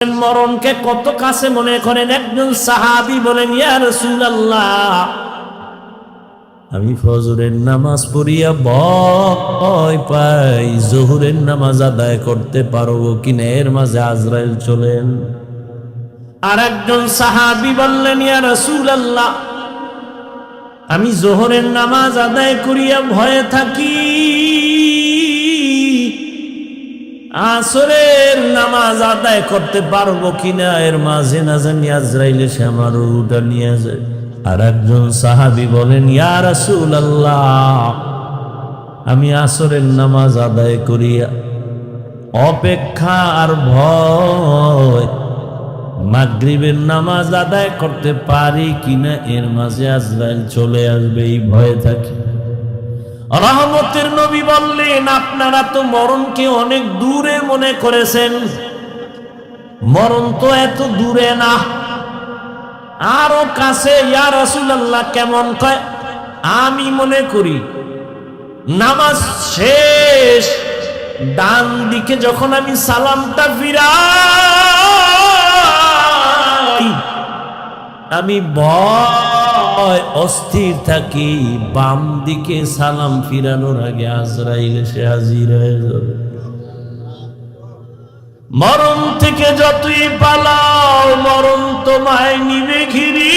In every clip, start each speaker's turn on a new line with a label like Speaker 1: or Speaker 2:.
Speaker 1: মরণকে কত কাছে মনে করেন। একজন সাহাবী বলেন, ইয়া রাসূলুল্লাহ, আমি ফজরের নামাজ পড়িয়া ভয় পাই জোহরের নামাজ আদায় করতে পারবো কিনা, এর মাঝে আজরাইল চলেন। আর একজন সাহাবী বললেন, ইয়া রাসূলুল্লাহ, আমি জোহরের নামাজ আদায় করিয়া ভয়ে থাকি, আসরের নামাজ আদায় করতে পারবো কিনা, এর মাঝে না জানি আজরাইল এসে আমার রূহটা নিয়ে যায়। আর একজন সাহাবী বলেন, ইয়া রাসূলুল্লাহ, আমি আসরের নামাজ আদায় করিয়া অপেক্ষা আর ভয় মাগরিবের নামাজ আদায় করতে পারি কিনা, এর মাঝে আজরাইল চলে আসবে, এই ভয়ে থাকি। রহমতের নবী বললেন, আপনারা তো মরণকে অনেক দূরে মনে করেছেন, মরণ তো এত দূরে না, আরো কাছে। ইয়া রাসূলুল্লাহ, কেমন? কয়, আমি মনে করি নামাজ শেষ, ডান দিকে যখন আমি সালামটা ফিরাই, আমি ভয় অস্থির থাকি, বাম দিকে সালাম ফিরানোর আগে আজরাইল এসে হাজির হয়ে যাবে। মরণ থেকে যতই পালাও, মরণ তোমায় নিবে ঘিরি,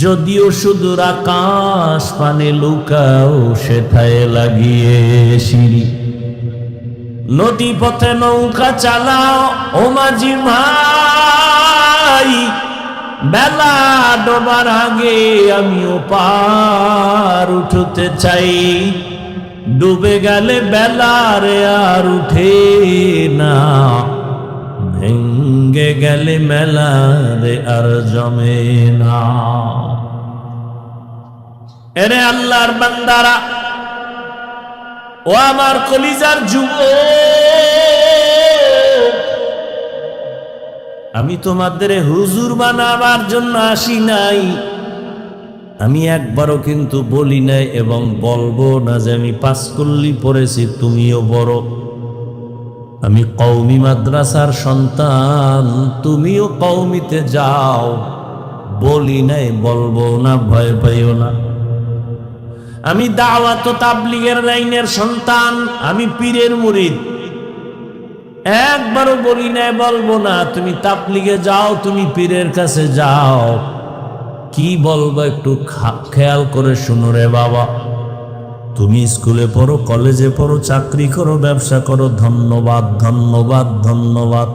Speaker 1: যদিও সুদূর আকাশ পানে লুকাও, সেথায় লাগিয়ে সিঁড়ি। নদী পথে নৌকা চালাও ও মাঝি ভাই, বেলা ডোবার আগে আমিও পার উঠতে চাই, ডুবে গেলে বেলারে আর উঠে না, ভেঙ্গে গেলে মেলারে আর জমে না। এরে আল্লাহর বান্দারা, ও আমার কলিজার যুবক, আমি তোমাদের হুজুর বানাবার জন্য আসি নাই, আমি একবারও কিন্তু বলি নাই এবং বলবো না যে আমি পাঁচকল্লি পড়েছি তুমিও বড়, আমি কওমি মাদ্রাসার সন্তান, তুমিও কওমিতে যাও, বলি নাই, বলবো না, ভয় পাইও না। আমি দাওয়াত ও তাবলীগের লাইনের সন্তান, আমি পীরের মুরিদ, একবারও বলি নাই, বলবো না তুমি তাবলীগে যাও, তুমি পীরের কাছে যাও। কি বলবো একটু খেয়াল করে শুনো রে বাবা, তুমি স্কুলে পড়ো, কলেজে পড়ো, চাকরি করো, ব্যবসা করো, ধন্যবাদ ধন্যবাদ ধন্যবাদ,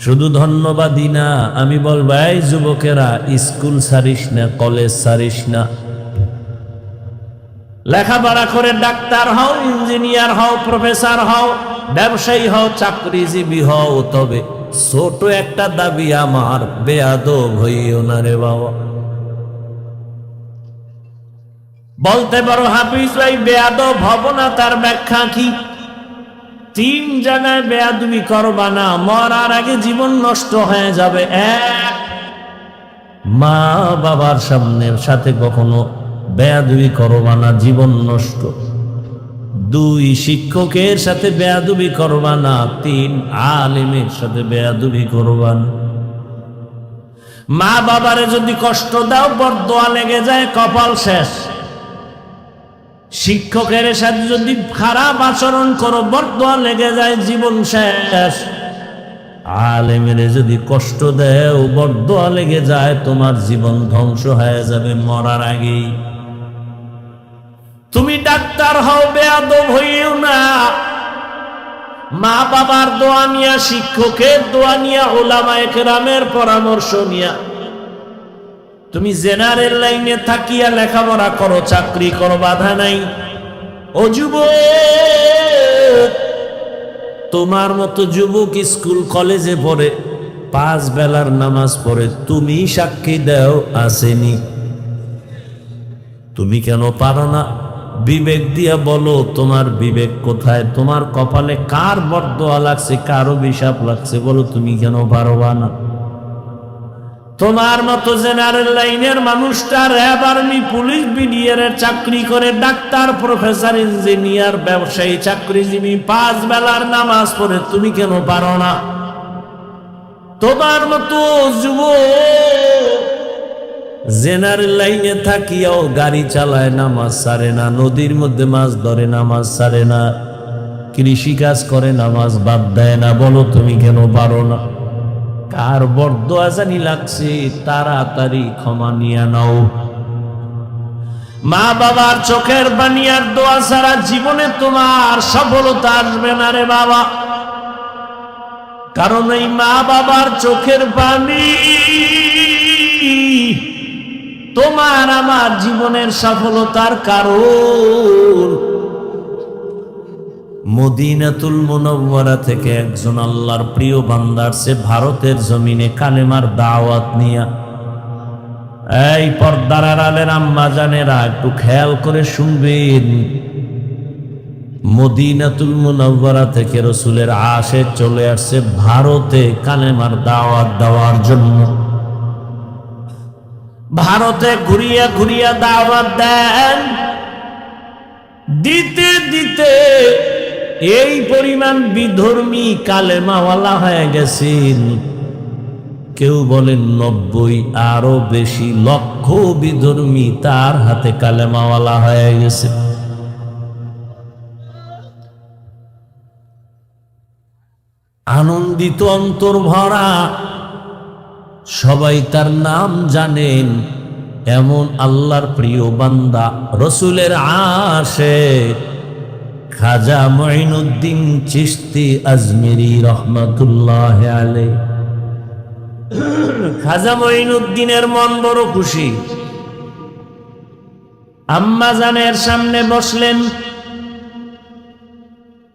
Speaker 1: শুধু ধন্যবাদই না, আমি বলবো এই যুবকেরা, স্কুল ছাড়িস না, কলেজ ছাড়িস না, লেখাপড়া করে ডাক্তার হও, ইঞ্জিনিয়ার হও, প্রফেসর হও, ব্যবসায়ী হও, চাকরিজীবী হও, তবে ছোট একটা দাবি আমার, বেয়াদব হইও না রে বাবা। বলতে পারো হাফিজ ভাই বেয়াদব হব না, তার ব্যাখ্যা কি? 3 জায়গায় বেয়াদবি করবা না, মরার আগে জীবন নষ্ট হয়ে যাবে। 1, মা বাবার সাথে কখনো বেয়াদবি করবা না, জীবন নষ্ট। 2, শিক্ষকের সাথে বেয়াদবি করবা না। 3, আলেমের সাথে বেয়াদবি করবা না। মা বাবারে যদি কষ্ট দাও, বরদোয়া লেগে যায়, কপাল শেষ। শিক্ষকের সাথে যদি খারাপ আচরণ করো, বরদোয়া লেগে যায়, জীবন শেষ। আলেমের যদি কষ্ট দেও, বরদোয়া লেগে যায়, তোমার জীবন ধ্বংস হয়ে যাবে মরার আগেই। তুমি ডাক্তার হও, বেয়াদব হইও না। মা বাবার দোয়া নিয়া, শিক্ষকের দোয়া নিয়া, উলামায়ে কেরামের পরামর্শ নিয়া তুমি জেনারেল লাইনে থাকিয়া লেখাপড়া করো, চাকরি করো, বাধা নাই। ও যুবক, তোমার মতো যুবক স্কুল কলেজে পড়ে, 5 বেলার নামাজ পড়ে, তুমি সাক্ষী দাও আসেনি। তুমি কেন পারো না? বিবেক দিয়া বলো, তোমার বিবেক কোথায়? তোমার কপালে কার বরদোয়া লাগছে, কার অভিশাপ লাগছে, বলো, তুমি কেন পারবা না? তোমার মতো জেনারেল লাইনের মানুষটা র্যাব, আর্মি, পুলিশ, বিডিআর চাকরি করে, ডাক্তার, প্রফেসর, ইঞ্জিনিয়ার, ব্যবসায়ী, চাকরিজীবী, 5 বেলার নামাজ পড়ে, তুমি কেন পারো না? তোমার মতো যুবক জেনারেল লাইনে থাকিয়াও গাড়ি চালায়, নামাজ ছাড়ে না, নদীর মধ্যে মাছ ধরে, নামাজ ছাড়ে না, কৃষি কাজ করে, নামাজ বাদ দেয় না, বলো তুমি কেন পারো না? কার বরদোয়া জানি লাগছে, তাড়াতাড়ি ক্ষমা নিয়ে নাও। মা বাবার চোখের পানি আর দোয়া ছাড়া জীবনে তোমার সফলতা আসবে না রে বাবা। কারণ এই মা বাবার চোখের পানি তোমার আমার জীবনের সফলতার কারণ। মদিনাতুল মুনাওয়ারা থেকে একজন আল্লাহর প্রিয় বান্দা আসছে ভারতের জমিনে কালেমার দাওয়াত নিয়া। এই পর্দার আড়ালের আম্মা জানেরা একটু খেয়াল করে শুনবেন। মদিনাতুল মুনাওয়ারা থেকে রসুলের আশে চলে আসছে ভারতে কালেমার দাওয়াত দেওয়ার জন্য। ভারতে ঘুরিয়া ঘুরিয়া দাওয়াত দেন, দিতে দিতে এই পরিমাণ বিধর্মী কালেমাওয়ালা হয়ে গেছেন। কেউ বলেন 90, আরো বেশি লক্ষ বিধর্মী তার হাতে কালেমাওয়ালা হয়ে গেছে। আনন্দিত অন্তর ভরা, সবাই তার নাম জানেন। এমন আল্লাহর প্রিয় বান্দা রসুলের আশিক খাজা মঈনুদ্দিন চিশতি আজমিরি রহমাতুল্লাহ আলাইহি। খাজা মঈনুদ্দিনের মন বড় খুশি। আম্মা জানের সামনে বসলেন।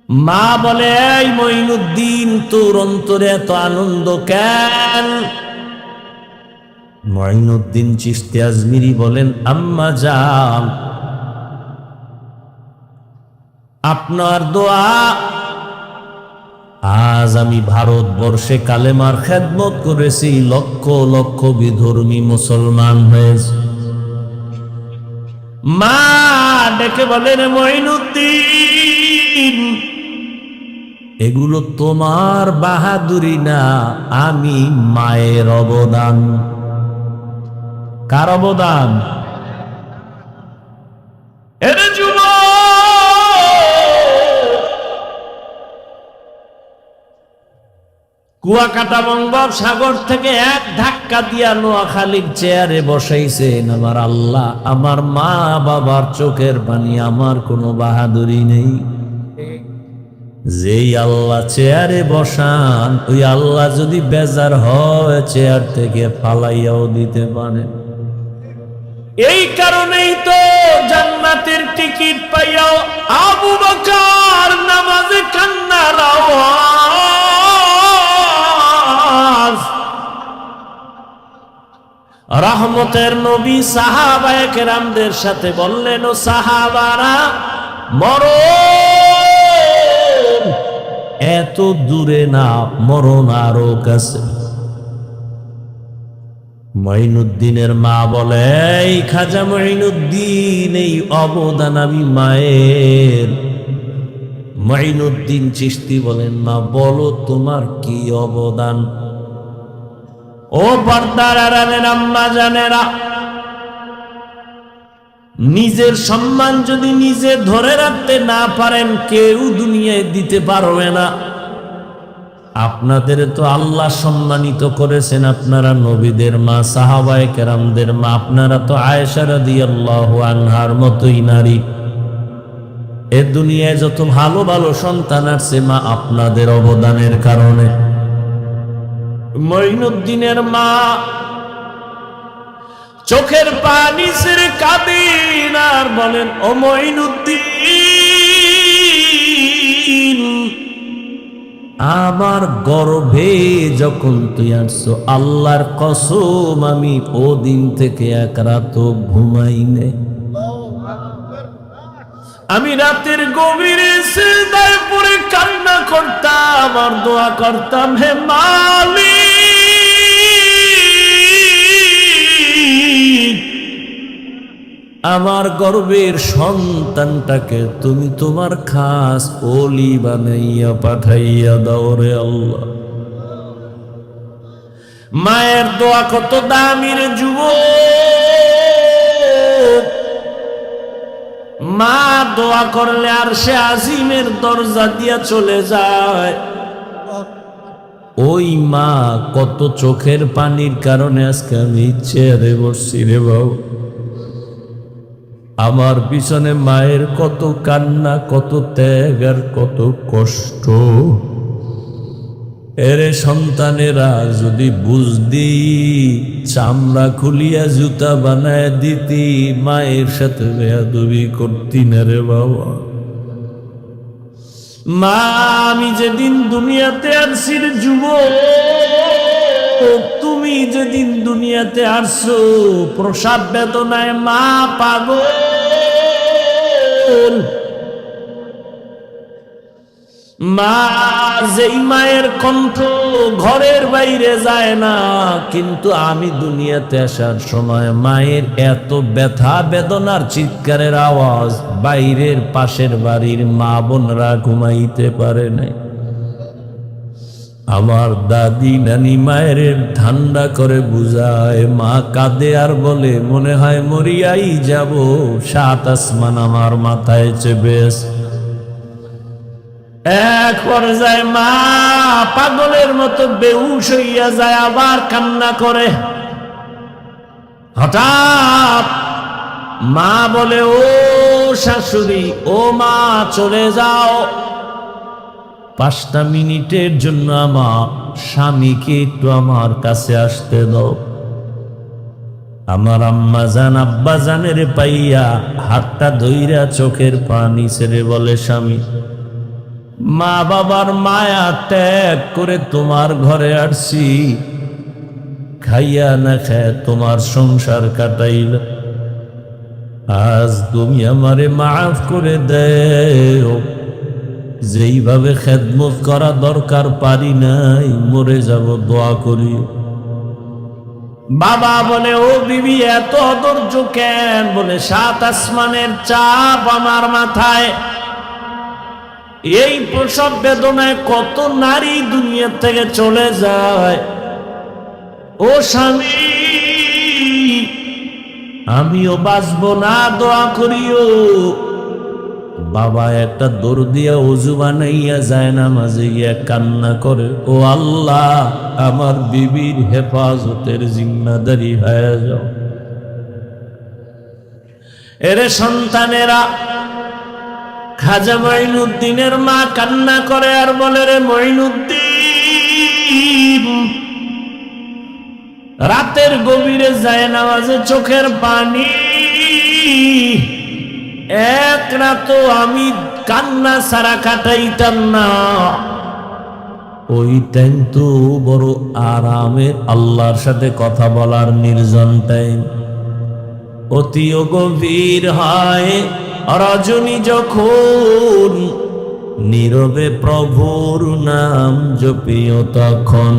Speaker 1: মা বলে, এই মঈনুদ্দিন, তোর অন্তরে এত আনন্দ কেন? মঈনুদ্দিন চিশতি আজমিরি বলেন, আম্মা জান, আপনার দোয়া আজ আমি ভারতবর্ষে কালেমার খেদমত করেছি, লক্ষ লক্ষ বিধর্মী মুসলমান হয়েছে। মা ডেকে বলেন, মঈনুদ্দিন, এগুলো তোমার বাহাদুরি না, আমি মায়ের অবদান। কার অবদান? এরে যুবক, কুয়াকাটা বঙ্গোপসাগর থেকে এক ধাক্কা দিয়া নোয়াখালীর চেয়ারে বসাইছেন আমার আল্লাহ। আমার মা বাবার চোখের পানি, আমার কোনো বাহাদুরি নেই। যেই আল্লাহ চেয়ারে বসান, ওই আল্লাহ যদি বেজার হয় চেয়ার থেকে ফালাইয়াও দিতে পারে। এই কারণেই তো জান্নাতের টিকিট পাইয়াও আবু বকর নামাজে কান্নার আওয়াজ। রহমতের নবী সাহাবায়ে কেরামদের সাথে বললেন, ও সাহাবারা, মরণ এত দূরে না, মরণ আরো কাছে। মঈনুদ্দিনের মা বলে, এই খাজা মঈনুদ্দিন, এই অবদান আমি মায়ের। মঈনুদ্দিন চিশতি বলেন, মা বলো তোমার কি অবদান? ও পর্দার আড়ালের আম্মা জানেরা, নিজের সম্মান যদি নিজে ধরে রাখতে না পারেন, কেউ দুনিয়ায় দিতে পারবে না। আপনাদের তো আল্লাহ সম্মানিত করেছেন, আপনারা নবীদের মা, সাহাবায়ে কেরামদের মা, আপনারা তো আয়েশা রাদিয়াল্লাহু আনহার মতোই নারী। এ দুনিয়ায় যত ভালো ভালো সন্তান আসছে, মা আপনাদের অবদানের কারণে। মঈনুদ্দিনের মা চোখের পানি ছেড়ে কাঁদেন আর বলেন, ও মঈনুদ্দিন, আমার গর্ভে যখন তুই আসছো, আল্লাহর কসম আমি ও দিন থেকে এক রাত ঘুমাই নাই। আমি রাতের গভীরে সিজদায় পড়ে কান্না করতাম আর দোয়া করতাম, হে মালিক, আমার গর্বের সন্তানটাকে তুমি তোমার খাস ওলি বানাইয়া পাঠাইয়া দাও রে আল্লাহ। মায়ের দোয়া কত দামি রে যুবক। মা দোয়া করলে আর সে আজিমের দরজা দিয়া চলে যায়। ওই মা কত চোখের পানির কারণে আজকে আমি চেয়ারে বসছি রে বাবু। আমার পিছনে মায়ের কত কান্না, কত ত্যাগ আর কত কষ্ট। এরে সন্তানেরা যদি বুঝদি, চামড়া খুলিয়া জুতা বানায় দিতি, মায়ের সাথে বেয়াদবি করতি না রে বাবা। মা আমি যেদিন দুনিয়াতে আসছি রে যুবক, তুমি যেদিন দুনিয়াতে আসছো প্রসাব বেদনায় মা পাগল। মা যেই মায়ের কণ্ঠ ঘরের বাইরে যায় না, কিন্তু আমি দুনিয়াতে আসার সময় মায়ের এত ব্যথা বেদনার চিৎকারের আওয়াজ বাইরের পাশের বাড়ির মা বোনরা ঘুমাইতে পারে নাই। আমার দাদি নানি মায়ের ঠান্ডা করে বুঝায়, মা কাঁদে আর বলে মনে হয় মরিয়াই যাব, 7 আসমান আমার মাথায় চেপে আছে। এক পর্যায়ে মা পাগলের মতো বেহুশ হইয়া যায়, আবার কান্না করে। হঠাৎ মা বলে, ও শাশুড়ি, ও মা চলে যাও, 5টা মিনিটের জন্য আমার স্বামীকে একটু আমার কাছে আসতে দাও। আমার আম্মা জান আব্বা জানের পাইয়া হাতটা ধইরা চোখের পানি ছেড়ে বলে, স্বামী, মা বাবার মায়া ত্যাগ করে তোমার ঘরে আসছি, খাইয়া না খায় তোমার সংসার কাটাইল, আজ তুমি আমারে মাফ করে দেও। যেইভাবে খেদমত করা দরকার পারি নাই, মরে যাব, দোয়া করি। বাবা বলে, ও বিবি এত অধৈর্য কেন? বলে, 7 আসমানের চাপ আমার মাথায়। এই প্রসব বেদনায় কত নারী দুনিয়া থেকে চলে যায়। ও স্বামী, আমিও বাঁচবো না, দোয়া করিও। বাবা একটা দৌড় দিয়া ওযু বানাইয়া যায় না, মাঝে গিয়া কান্না করে, ও আল্লাহ, আমার বিবির হেফাজতের জিম্মাদারি হয়ে যাও। এরে সন্তানেরা, খাজা মঈনুদ্দিনের মা কান্না করে আর বলে, রে মঈনুদ্দিন, রাতের গভীরে যায় নামাজে চোখের পানি, এক রাতও আমি কান্না ছাড়া কাটাইতাম না। ওই টাইম তো বড় আরামে আল্লাহর সাথে কথা বলার নির্জন টাইম। অতিও গভীর হয় রজনী যখন, নীরবে প্রভুর নাম জপিও তখন।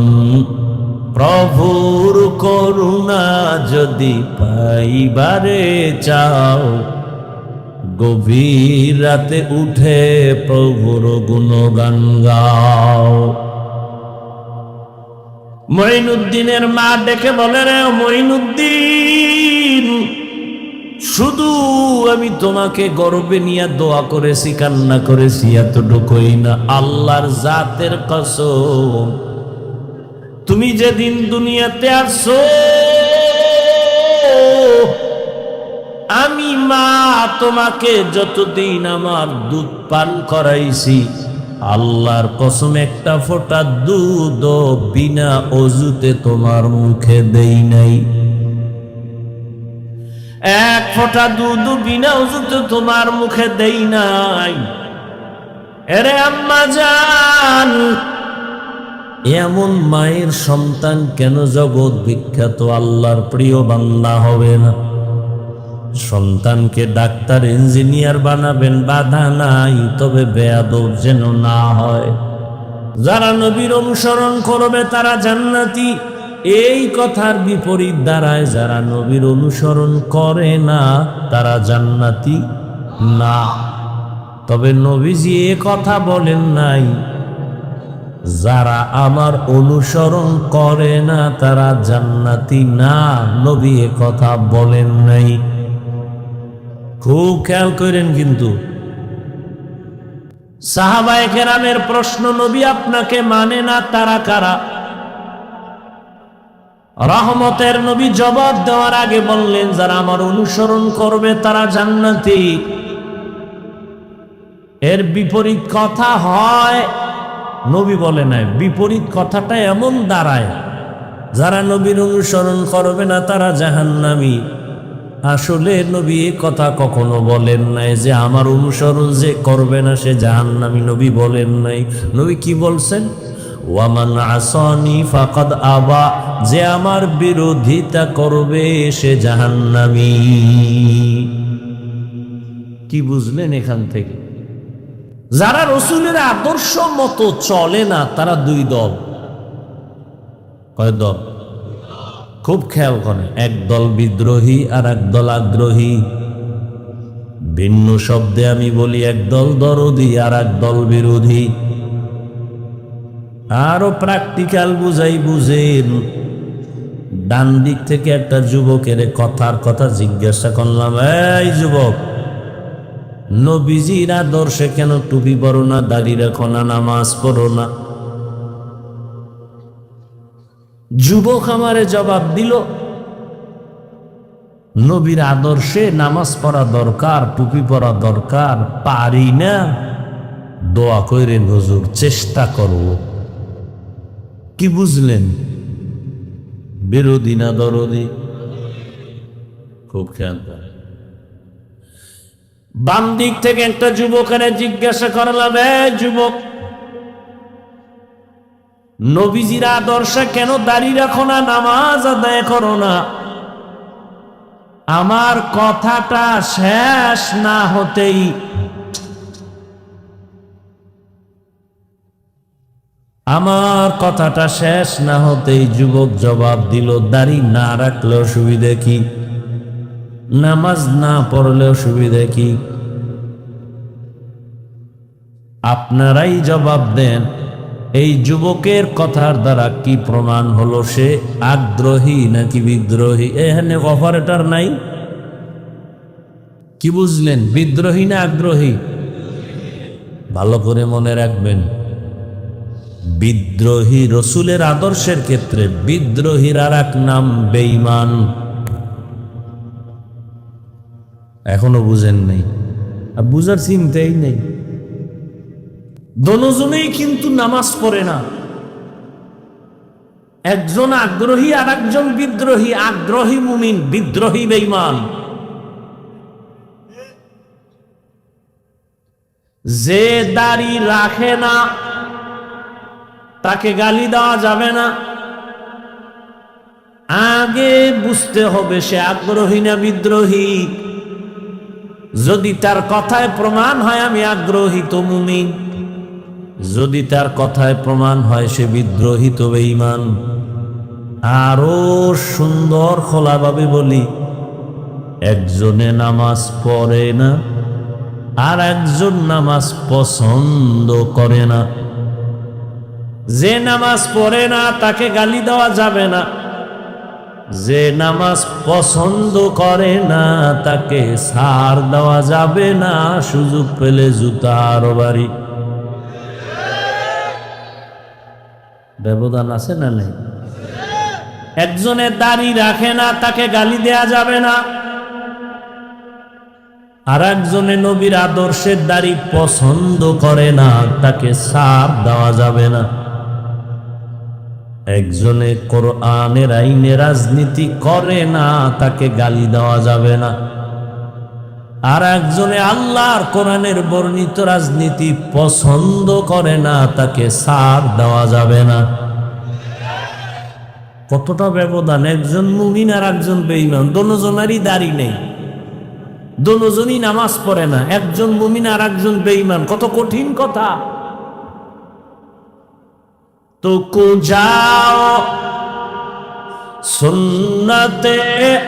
Speaker 1: প্রভুর করুণা যদি পাইবারে চাও, গভীর রাতে উঠে প্রভুর গুণগান গাও। মঈনুদ্দিনের মা ডেকে বলে, রে মঈনুদ্দিন, শুধু আমি তোমাকে গর্বে নিয়ে দোয়া করেছি, কান্না করেছি, এতটুকুই না, আল্লাহর জাতের কসম, তুমি যেদিন দুনিয়াতে আসছো আমি মা তোমাকে যতদিন আমার দুধ পান করাইছি, আল্লাহর কসম একটা ফোঁটা দুধ বিনা অজুতে তোমার মুখে দেই নাই। এক ফোঁটা দুধ বিনা অজুতে তোমার মুখে দেই নাই। এরে আম্মা জান, এমন মায়ের সন্তান কেন জগৎ বিখ্যাত আল্লাহর প্রিয় বান্দা হবে না? সন্তানকে ডাক্তার ইঞ্জিনিয়ার বানাবেন, বাধা নাই, তবে বেয়াদব যেন না হয়। যারা নবীর অনুসরণ করবে তারা জান্নাতি, এই কথার বিপরীত দাঁড়ায়, যারা নবীর অনুসরণ করে না তারা জান্নাতি না। তবে নবীজি এ কথা বলেন নাই যারা আমার অনুসরণ করে না তারা জান্নাতি না, নবী এ কথা বলেন নাই। খুব খেয়াল করেন। কিন্তু সাহাবায়ে কেরামের প্রশ্ন, নবী আপনাকে মানে না তারা কারা? রহমতের নবী জবাব দেওয়ার আগে বললেন, যারা আমার অনুসরণ করবে তারা জান্নাতি। এর বিপরীত কথা হয়, নবী বলে নাই, বিপরীত কথাটা এমন দাঁড়ায় যারা নবীর অনুসরণ করবে না তারা জাহান্নামী। আসলে নবী এ কথা কখনো বলেন নাই যে আমার অনুসরণ যে করবে না সে জাহান্নামী, নবী বলেন নাই। নবী কি বলছেন? ওয়ামান আসানি ফাকাদ আবা, যে আমার বিরোধিতা করবে সে জাহান্নামী। কি বুঝলেন এখান থেকে? যারা রসুলের আদর্শ মতো চলে না তারা দুই দল। কয় দল? খুব খেয়াল করেন। এক দল বিদ্রোহী আর এক দল আগ্রহী। ভিন্ন শব্দে আমি বলি, এক দল দরদি আর এক দল বিরোধী। আরো প্র্যাকটিক্যাল বুঝাই বুঝেন। ডান দিক থেকে একটা যুবকের কথার কথা জিজ্ঞাসা করলাম, এই যুবক, নবীজির আদর্শে কেন টুপি পরো না, দাড়ি রাখো না, নামাজ পড়ো না? যুবক আমারে জবাব দিল, নবীর আদর্শে নামাজ পড়া দরকার, টুপি পরা দরকার, পারি না, দোয়া কইরেন হুজুর, চেষ্টা করব। কি বুঝলেন? বিরোধী না দরদি? খুব খেয়াল করে। বাম দিক থেকে একটা যুবকের জিজ্ঞাসা করলাম, যুবক, নবীজির আদর্শে কেন দাড়ি রাখো না, নামাজ আদায় করো না? আমার কথাটা শেষ না হতেই যুবক জবাব দিল, দাড়ি না রাখলে অসুবিধা কি? নামাজ না পড়লে অসুবিধা কি? আপনারাই জবাব দেন, এই যুবকের কথার দ্বারা কি প্রমাণ হলো সে আগ্রহী নাকি বিদ্রোহী? এখানে অপারেটর নাই। কি বুঝলেন? বিদ্রোহী না আগ্রহী? ভালো করে মনে রাখবেন, বিদ্রোহী রসুলের আদর্শের ক্ষেত্রে, বিদ্রোহীর আর এক নাম বেঈমান। এখনো বুঝেন নাই? আর বুঝার চিন্তাই নেই। দোনোজনেই কিন্তু নামাজ পড়ে না। একজন আগ্রহী আর একজন বিদ্রোহী। আগ্রহী মুমিন, বিদ্রোহী বেঈমান। যে দাড়ি রাখে না তাকে গালি দেওয়া যাবে না। আগে বুঝতে হবে সে আগ্রহী না বিদ্রোহী। যদি তার কথায় প্রমাণ হয় আমি আগ্রহী তো মুমিন, যদি তার কথায় প্রমাণ হয় সে বিদ্রোহী তো বেঈমান। আরো সুন্দর খোলাভাবে বলি, একজনে নামাজ পড়ে না আর একজন নামাজ পছন্দ করে না। যে নামাজ পড়ে না তাকে গালি দেওয়া যাবে না, যে নামাজ পছন্দ করে না তাকে ছাড় দেওয়া যাবে না, সুযোগ পেলে জুতার বাড়ি। ব্যবধান আছে না নেই? একজনের দাড়ি রাখে না তাকে গালি দেয়া যাবে না, আর একজনে নবীর আদর্শের দাড়ি পছন্দ করে না তাকে ছাড় দেওয়া যাবে না। একজনে কোরআনের আইনে রাজনীতি করে না তাকে গালি দেওয়া যাবে না, আর একজনে আল্লাহর কোরআনের বর্ণিত রাজনীতি পছন্দ করে না তাকে ছাড় দেওয়া যাবে না। কতটা ব্যবধান! একজন মুমিন আর একজন বেঈমান, দোনোজনেরই দাড়ি নেই, দোনোজনই নামাজ পড়ে না, একজন মুমিন আর একজন বেঈমান। কত কঠিন কথা! তো যাও सुन्नते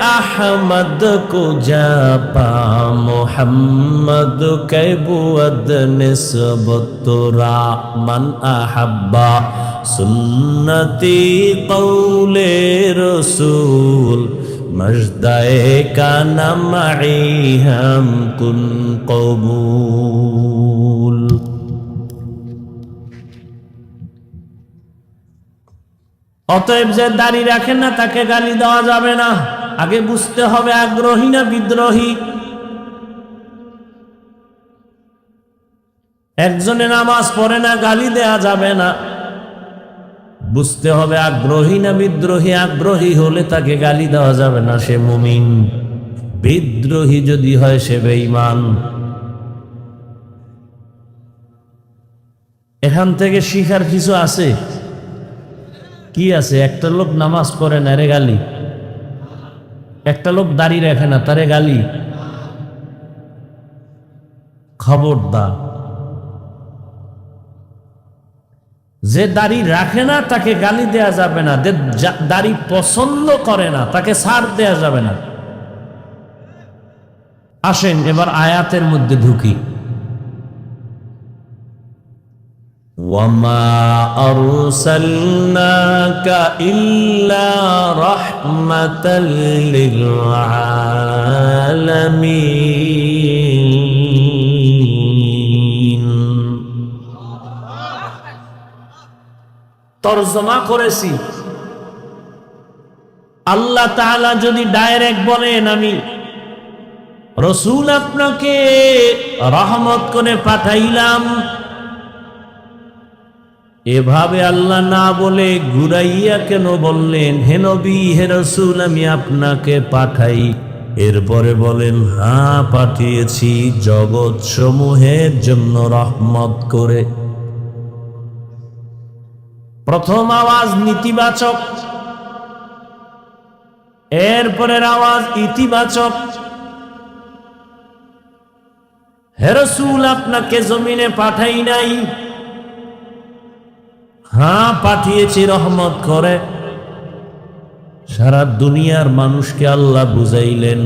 Speaker 1: अहमद को जापा मोहम्मद के बुअद निस्बतुरा मन अहब्बा सुन्नती कौले रसूल मजदाए का नमई हम कुन कबूल। অতএব যে দাড়ি রাখে না তাকে গালি দেওয়া যাবে না। আগে বুঝতে হবে আগ্রহী না বিদ্রোহী। একজনে নামাজ পড়ে না, গালি দেয়া যাবে না। বুঝতে হবে আগ্রহী না বিদ্রোহী। আগ্রহী হলে তাকে গালি দেওয়া যাবে না, সে মুমিন। বিদ্রোহী যদি হয় সে বেঈমান। এখান থেকে শিখার কিছু আছে। কি আছে? একটা লোক নামাজ পড়ে না, রে গালি। একটা লোক দাড়ি রাখে না, তারে গালি। খবরদার, যে দাড়ি রাখে না তাকে গালি দেয়া যাবে না। যে দাড়ি পছন্দ করে না তাকে ছাড় দেয়া যাবে না। আসেন এবার আয়াতের মধ্যে ঢুকি। وما أرسلناك إلا رحمة للعالمين। তরজমা করেছি, আল্লাহ তাআলা যদি ডাইরেক্ট বলেন আমি রাসূল আপনাকে রহমত করে পাঠাইলাম, এভাবে আল্লাহ না বলে ঘুরাইয়া কেন বললেন হে নবী হে রাসূল আমি আপনাকে পাঠাই? এরপরে বলেন হ্যাঁ পাঠিয়েছি জগৎ সমূহের জন্য রহমত করে। প্রথম আওয়াজ নীতিবাচক, এরপরের আওয়াজ ইতিবাচক। হে রাসূল আপনাকে জমিনে পাঠাই নাই, হ্যাঁ পাঠিয়েছি রহমত করে। সারা দুনিয়ার মানুষকে আল্লাহ বুঝাইলেন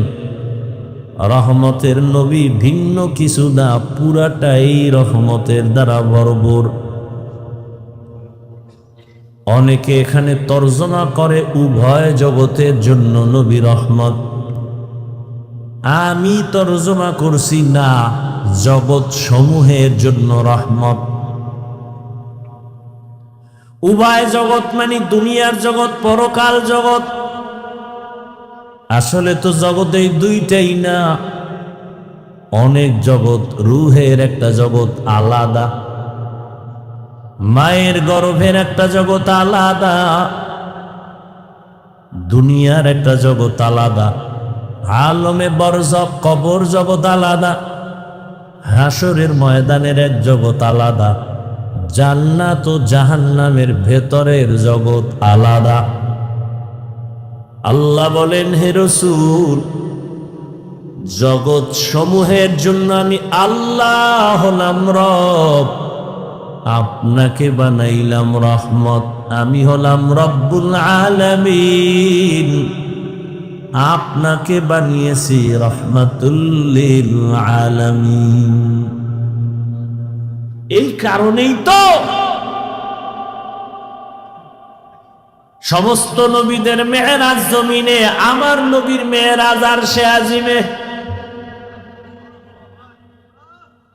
Speaker 1: রহমতের নবী ভিন্ন কিছু না, পুরাটাই রহমতের দ্বারা ভরপুর। অনেকে এখানে তর্জমা করে উভয় জগতের জন্য নবী রহমত। আমি তর্জমা করছি না, জগৎ সমূহের জন্য রহমত। উভয় জগৎ মানে দুনিয়ার জগৎ, পরকাল জগৎ। আসলে তো জগৎ এই দুইটাই না, অনেক জগৎ। রুহের একটা জগৎ আলাদা, মায়ের গর্ভের একটা জগৎ আলাদা, দুনিয়ার একটা জগৎ আলাদা, আলমে বরজখ কবর জগৎ আলাদা, হাসরের ময়দানের এক জগৎ আলাদা, জান্নাত ও জাহান্নামের ভেতরের জগৎ আলাদা। আল্লাহ বলেন হে রাসূল জগৎ সমূহের জন্য আমি আল্লাহ হলাম রব, আপনাকে বানাইলাম রহমত। আমি হলাম রব্বুল আলামিন, আপনাকে বানিয়েছি রহমাতুল লিল আলামিন। এই কারণেই তো সমস্ত নবীদের মেরাজ জমিনে, আমার নবীর মেরাজ আরশে আজিমে।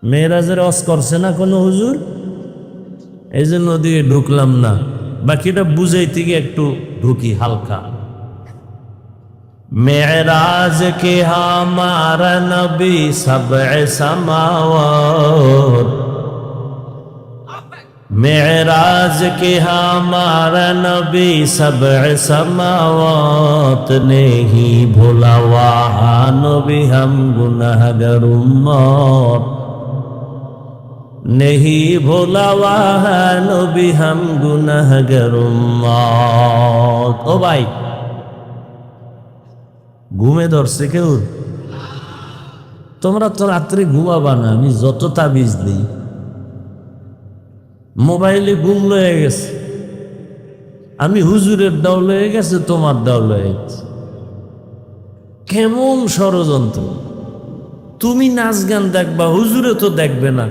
Speaker 1: মেরাজের ওয়াজ করছে না কোনো হুজুর? এই জন্য দিয়ে ঢুকলাম না, বাকিটা বুঝাইতে গিয়ে একটু ঢুকি হালকা। মেরাজ কে হামারা নবী সবএ সামাওয়াত, मेराज के हमारा नबी सबअ समावात ने ही भोला वहाँ नबी हम गुनाहगार उम्मत, नहीं भोला वहाँ नबी हम गुनाहगार उम्मत। ओ भाई ঘুমে ধরছে কেউ? তোমরা তো রাত্রে ঘুমাবা না, আমি যত তাবিজ দিই। মোবাইলে ঘুম লয়ে গেছে, আমি হুজুরের দাও লয়ে গেছে, তোমার দাও লয়ে গেছে। কেমন ষড়যন্ত্র! তুমি নাচ গান দেখবা, হুজুরে তো দেখবে না।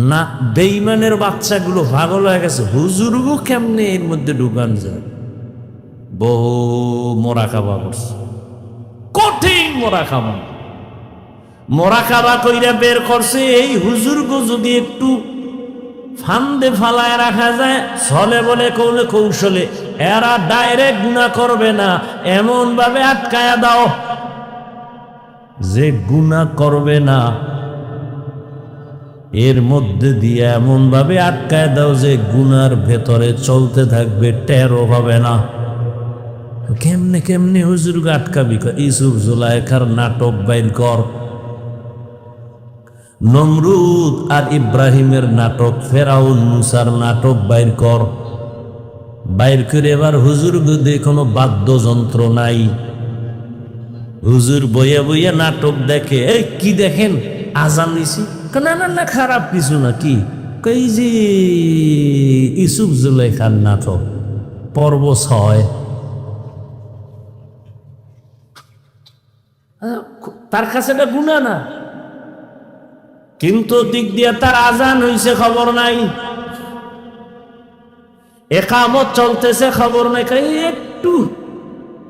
Speaker 1: না, বেঈমানের বাচ্চাগুলো পাগল হয়ে গেছে, হুজুরগো কেমনে এর মধ্যে ঢুকান যায়। বহু মোরাকাবা করছে, কঠিন মোরাকাবা। মোরাকাবা কইরা বের করছে, এই হুজুরগো যদি একটু ফান্দে ফালায় রাখা যায়, ছলে বলে কৌলে কৌশলে এরা ডাইরেক্ট গুনাহ করবে না, এমন ভাবে আটকায়া দাও যে গুনাহ করবে না। এর মধ্যে দিয়ে এমন ভাবে আটকায় দাও যে গুনার ভেতরে চলতে থাকবে, টেরও হবে না। কেমনে কেমনে হুজুরকে আটকাবি? ইউসুফ জুলাইখার নাটক বাইর কর, নমরুদ আর ইব্রাহিমের নাটক, ফেরাউন মুসার নাটক বাইর কর। বাইর করে এবার হুজুর বুদ্ধি কোনো বাদ্যযন্ত্র নাই, হুজুর বইয়া বইয়া নাটক দেখে। এই কি দেখেন? আজান দিছি। না না না, খারাপ কিছু না। কি কই? যে ইউসুফ জুলাইখার নাটক পর্ব 6। তার কাছে এটা গুনাহ না, কিন্তু দিক দিয়ে তার আজান হইছে খবর নাই, একামত চলতেছে খবর নাই। একটু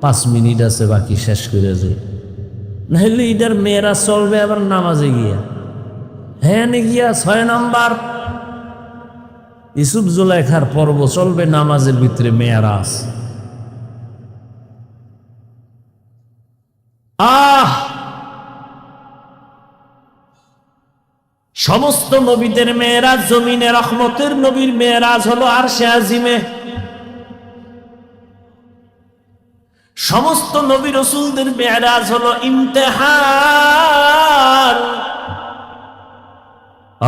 Speaker 1: 5 মিনিট আছে বাকি, শেষ করে যায়। নাহলে ইদার মেয়েরা চলবে আবার নামাজে গিয়া। হ্যাঁ গিয়া 6 নাম্বার ইউসুফ জুলাইখার পর্ব চলবে, নামাজের ভিতরে মেয়েরাজ। সমস্ত নবীদের মেয়েরাজ জমিনে, রহমতের নবীর মেয়েরাজ হলো আরশে আজিমে। সমস্ত নবী রাসূলদের মেয়েরাজ হলো ইমতিহান।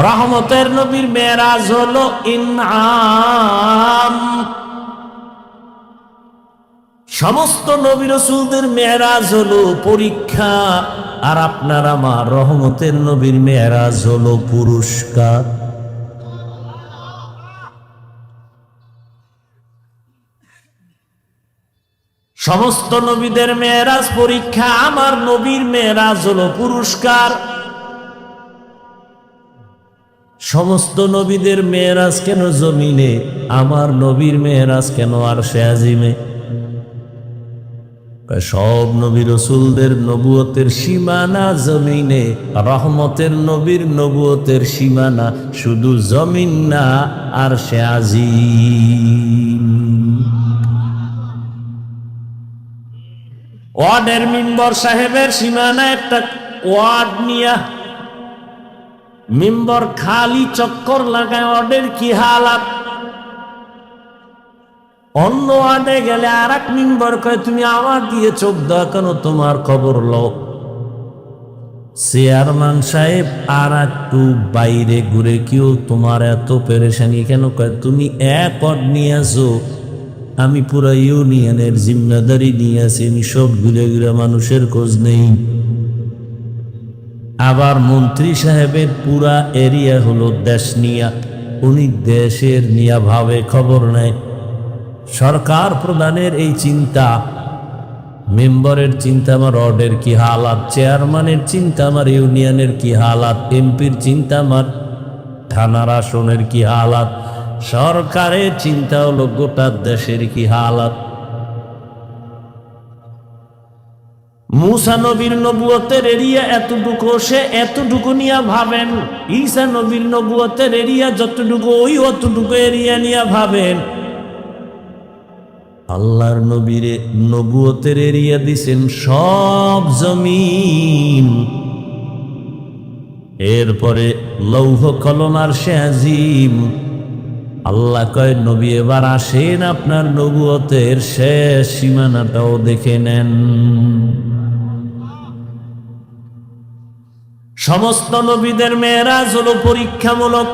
Speaker 1: রহমতের নবীর মেয়েরাজ হলো ইনআম। সমস্ত নবী রাসূলদের মেয়েরাজ হলো পরীক্ষা, আর আপনার আমার রহমতের নবীর মেয়েরাজ হলো পুরস্কার। সমস্ত নবীদের মেয়েরাজ পরীক্ষা, আমার নবীর মেয়েরাজ হলো পুরস্কার। সমস্ত নবীদের মেয়েরাজ কেন জমিনে, আমার নবীর মেয়েরাজ কেন আরশে আজিমে? সব নবী রাসূলদের নবুয়তের সীমানা জমিনে, রহমতের নবীর নবুয়তের সীমানা শুধু জমিন না, আরশে আজিম। ওয়ার্ডের মিম্বর সাহেবের সীমানা একটা ওয়ার্ড নিয়া মিম্বর খালি চক্কর লাগায়, ওয়ার্ডের কি হালাত। অন্য ওয়ার্ডে গেলে আর এক মিম্বর কয়, তুমি আমার দিয়ে চোখ দাও কেন, তোমার খবর লও। চেয়ারম্যান সাহেব আর একটু বাইরে ঘুরে, কেউ তোমার এত পেরেশানি কেন? কয়, তুমি এক ওয়ার্ড নিয়ে আসো, আমি পুরা ইউনিয়নের জিম্মেদারি নিয়ে আসি, আমি সব ঘুরে ঘুরে মানুষের খোঁজ নেই। আবার মন্ত্রী সাহেবের পুরা এরিয়া হলো দেশ নিয়া, উনি দেশের নিয়া ভাবে খবর নেয়। সরকার প্রধানের এই চিন্তা, মেম্বারের চিন্তা আমার ওয়ার্ডের কি হালাত, চেয়ারম্যানের চিন্তা আমার ইউনিয়নের কি হালাত, এমপির চিন্তা আমার থানার আসনের কি হালাত, সরকারের চিন্তা হলো গোটা দেশের কি হালাত। মুসা নবীর নবুয়তের এরিয়া এতটুকু, সে এতটুকু নিয়ে ভাবেন। ঈসা নবীর নবুয়তের এরিয়া যতটুকু, ওই অতটুকু এরিয়া নিয়ে ভাবেন। আল্লাহর নবীরে নবুয়তের এরিয়া দিছেন সব জমিন। এরপরে লৌহ কলম আরশে আজিম। আল্লাহ কয়, নবী এবার আসেন, আপনার নবুয়তের শেষ সীমানাটাও দেখে নেন। সমস্ত নবীদের মেয়েরাজ হলো পরীক্ষামূলক।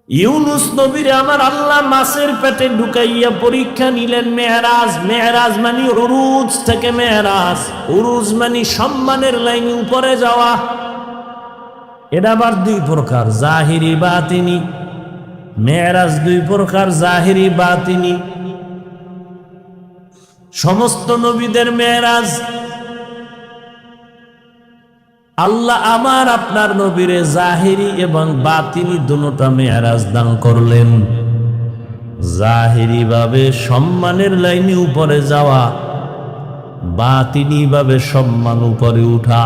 Speaker 1: ইউনুস নবীর আমার আল্লাহ মাছের পেটে ঢুকাইয়া পরীক্ষা নিলেন। মেরাজ, মেরাজ মানে উরুজ থেকে মেরাজ, উরুজ মানে সম্মানের লাইনে উপরে যাওয়া। এটা আবার 2 প্রকার, জাহিরি বাতিনি। মেরাজ দুই প্রকার, জাহিরি বাতিনি। সমস্ত নবীদের মেরাজ আল্লাহ আমার আপনার নবীরে জাহিরি এবং বাতিনি দুটোটা মেরাজ দান করলেন। জাহিরি ভাবে সম্মানের লাইনে উপরে যাওয়া, বাতিনি ভাবে সম্মান উপরে উঠা।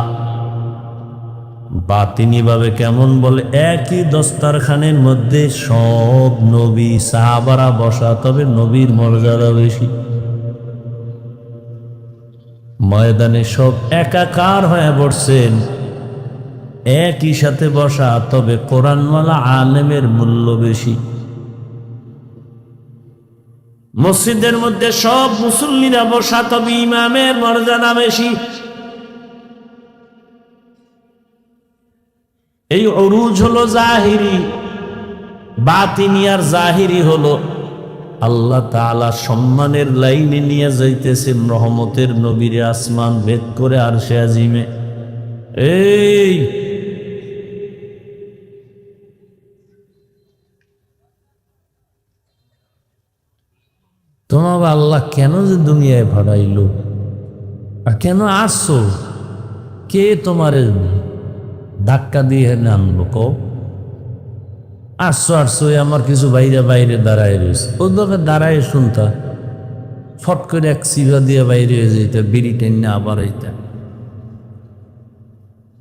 Speaker 1: বাতিনি ভাবে কেমন বলে, একই দস্তারখানের মধ্যে সব নবী সাহাবারা বসা, তবে নবীর মর্যাদা বেশি। ময়দানে সব একাকার হয়ে বসছেন, একই সাথে বসা, তবে কোরআনওয়ালা আলেমের মূল্য বেশি। মসজিদের মধ্যে সব মুসল্লিরা বসা, তবে ইমামের মর্যাদা বেশি। এই উরুজ হলো জাহিরি, বাতিনি আর জাহিরি হলো আল্লাহ তাআলা সম্মানের লাইনে নিয়ে যাইতেছেন রহমতের নবীরে আসমান ভেদ করে আরশে আজিমে। এই তোমার আল্লাহ কেন যে দুনিয়ায় ভাড়াইলো, আর কেন আসছো, কে তোমার ধাক্কা দিয়ে আনলো? কো আসছো আসছো, আমার কিছু বাইরে বাইরে দাঁড়ায় রয়েছে, ওদেরকে দাঁড়ায় শুনতা, ফট করে এক সিভা দিয়ে বাইরে হয়ে যেত, বিড়ি টেনে আবার এইটা।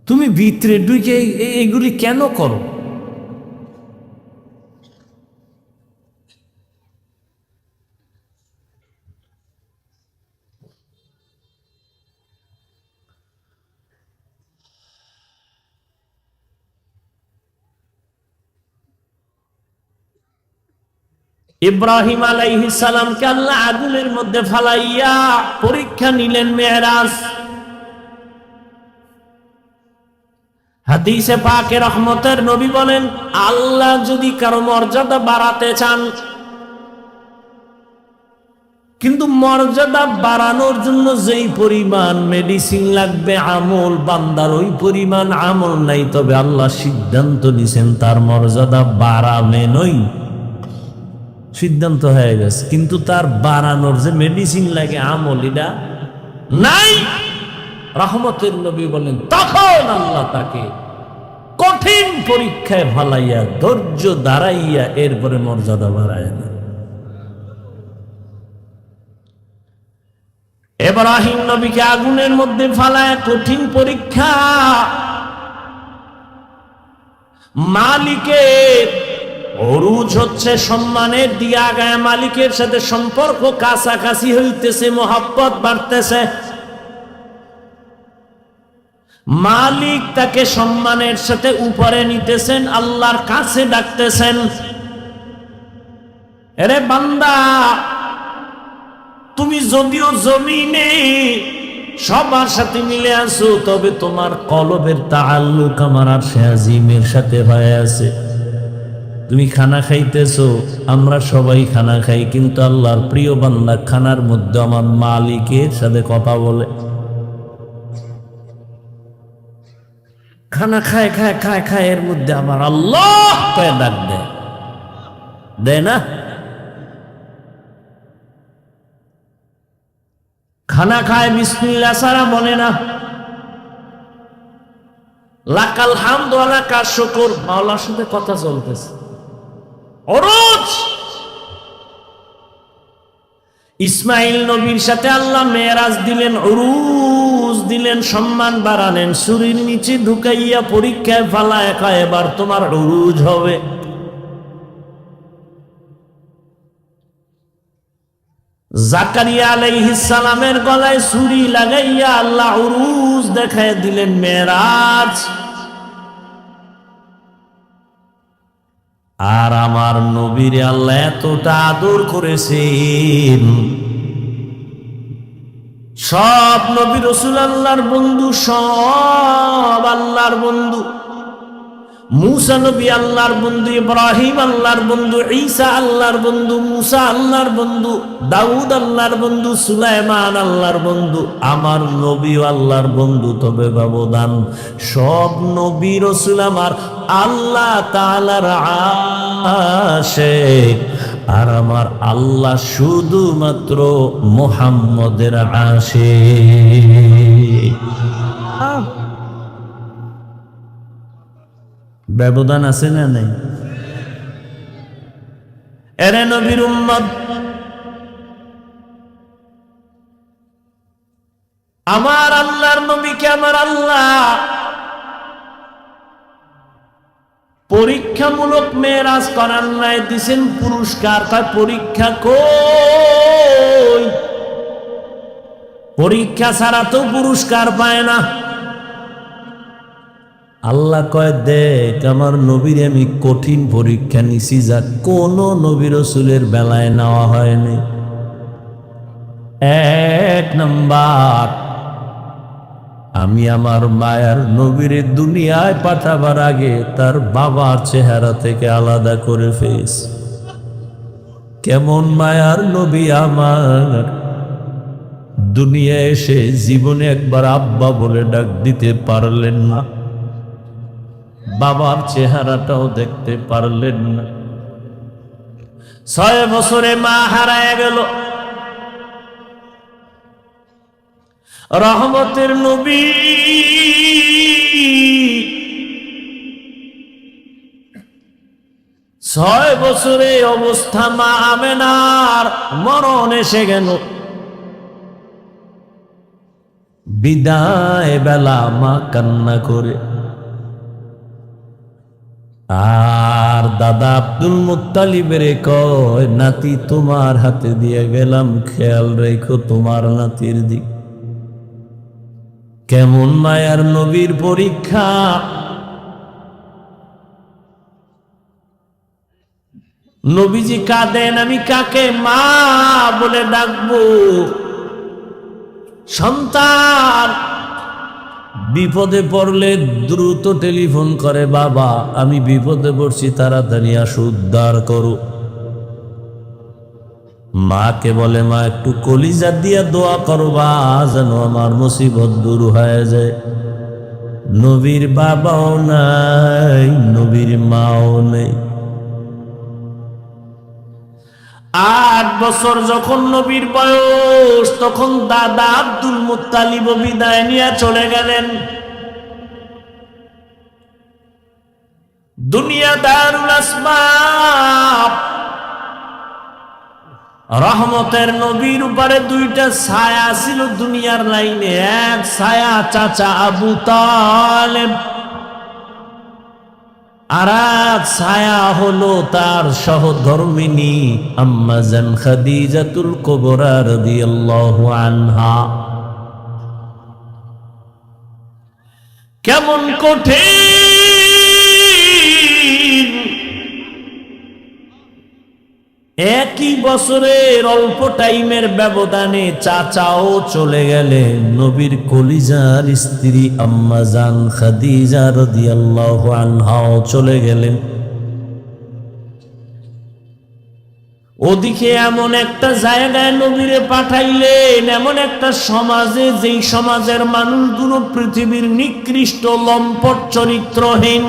Speaker 1: তুমি ভিতরে ঢুকে এইগুলি কেন করো? ইব্রাহিম আলাইহিস সালামকে আল্লাহ আগুনের মধ্যে ফালাইয়া পরীক্ষা নিলেন মেরাজ। হাদিসে পাকে রহমতের নবী বলেন, আল্লাহ যদি কারো মর্যাদা বাড়াতে চান, কিন্তু মর্যাদা বাড়ানোর জন্য যেই পরিমাণ মেডিসিন লাগবে আমল, বান্দার ওই পরিমাণ আমল নাই, তবে আল্লাহ সিদ্ধান্ত নিছেন তার মর্যাদা বাড়াবেনই। সিদ্ধান্ত হয়ে গেছে, কিন্তু তার বাড়ানোর যে মেডিসিন লাগে আমল, এটা নাই। রহমতের নবী বলেন, তখন আল্লাহ তাকে কঠিন পরীক্ষায় ফালাইয়া ধৈর্য দাঁড়াইয়া এরপরে মর্যাদা বাড়ায় না। ইব্রাহিম নবীকে আগুনের মধ্যে ফালায় কঠিন পরীক্ষা। মালিকের উরুজ হচ্ছে সম্মানের দিকে আগায়, মালিকের সাথে সম্পর্ক কাছাকাছি হইতেছে, মোহাব্বত বাড়তেছে। মালিক তাকে সম্মানের সাথে উপরে নিতেছেন, আল্লাহর কাছে ডাকতেছেন, আরে বান্দা, তুমি যদিও জমিনে সবার সাথে মিলে আছো, তবে তোমার কলবের তাআল্লুক আমার আরশে আজিমের সাথে হয়ে আছে। তুমি খানা খাইতেছো, আমরা সবাই খানা খাই, কিন্তু আল্লাহর প্রিয় বান্দা খানার মধ্যে আমার মালিকের সাথে কথা বলে। খানা খায় খায় খায় খায়, এর মধ্যে আবার আল্লাহ কয়ে ডাক দেয় না? খানা খায় বিসমিল্লাহ ছাড়া বলে না। লাকাল হামদ ওয়া লাকাশ শুকর, মাওলার সাথে কথা চলতেছে। উরুজ ইসমাইল নবীর সাথে আল্লাহ মেরাজ দিলেন, উরুজ দিলেন, সম্মান বাড়ালেন, ছুরির নিচে ঢুকাইয়া পরীক্ষায় ফালায়, এবার তোমার উরুজ হবে। জাকারিয়া আলাইহিস সালামের গলায় ছুরি লাগাইয়া আল্লাহ উরুজ দেখায় দিলেন, মেরাজ। আর আমার নবীরে আল্লাহ এতটা আদর করেছেন, সব নবী রাসূল আল্লাহর বন্ধু, সব আল্লাহর বন্ধু। মুসা নবী আল্লাহর বন্ধু, ইব্রাহিম আল্লাহর বন্ধু, ঈসা আল্লাহর বন্ধু, মুসা আল্লাহর বন্ধু, দাউদ আল্লাহর বন্ধু, সুলাইমান আল্লাহর বন্ধু, আমার নবীও আল্লাহর বন্ধু। তবে ব্যবধান, সব নবী রাসূল আমার আল্লাহ তাআলার আশিক, আর আমার আল্লাহ শুধুমাত্র মুহাম্মদের আশিক। ব্যবধান আছে না নাই? এরে নবীর উম্মত, আমার আল্লাহর নবীকে আমার আল্লাহ পরীক্ষামূলক মেরাজ করার নাই, দিছেন পুরস্কার। তার পরীক্ষা কই? পরীক্ষা ছাড়া তো পুরস্কার পায় না। আল্লাহ কয়, দেখ আমার নবীর আমি কঠিন পরীক্ষা নিছি, যা কোন নবী রাসূলের বেলায় নেওয়া হয়নি। এক নাম্বার, আমি আমার মায়ার নবীর দুনিয়ায় পাঠাবার আগে তার বাবার চেহারা থেকে আলাদা করে ফেলেছি। কেমন মায়ার নবী আমার, দুনিয়া এসে জীবনে একবার আব্বা বলে ডাক দিতে পারলেন না, বাবার চেহারাটাও দেখতে পারলেন না। 6 বছরে মা হারায় গেল। রহমতের নবী 6 বছরে অবস্থা, মা আমেনার মরণ এসে গেল। বিদায় বেলা মা কান্না করে, আর দাদা আব্দুল মুত্তালিবের কয়, নাতি তোমার হাতে দিয়ে গেলাম, খেয়াল রেখো তোমার নাতির দিক। কেমন মায়ার নবীর পরীক্ষা! নবীজি কাঁদেন, আমি কাকে মা বলে ডাকবো? সন্তান বিপদে পড়লে দ্রুত টেলিফোন করে, বাবা আমি বিপদে পড়ছি, তাড়াতাড়ি আসো, উদ্ধার করো। মাকে বলে, মা একটু কলিজা দিয়া দোয়া করবা যেন আমার মুসিবত দূর হয়ে যায়। নবীর বাবাও নাই, নবীর মাও নেই। 8 বছর যখন নবীর বয়স, তখন দাদা আব্দুল মুত্তালিব বিদায় নিয়ে চলে গেলেন। দুনিয়া দারুল আসবাব। রহমতের নবীর উপরে 2টা ছায়া ছিল দুনিয়ার লাইনে। এক ছায়া চাচা আবু তালেব, আর এক ছায়া হলো তার সহধর্মিনী আম্মা জান খাদিজাতুল কুবরা রাদিয়াল্লাহু আনহা। কেমন কঠিন! একই বছরের অল্প টাইমের ব্যবধানে চাচাও চলে গেলেন। নবীর কলিজার স্ত্রী আম্মা জান খাদিজা রাদিয়াল্লাহু আনহাও চলে গেলেন। ওদিকে এমন একটা জায়গায় নবীরে পাঠাইলেন, এমন একটা সমাজে, যেই সমাজের মানুষগুলো পৃথিবীর নিকৃষ্ট লম্পট চরিত্রহীন।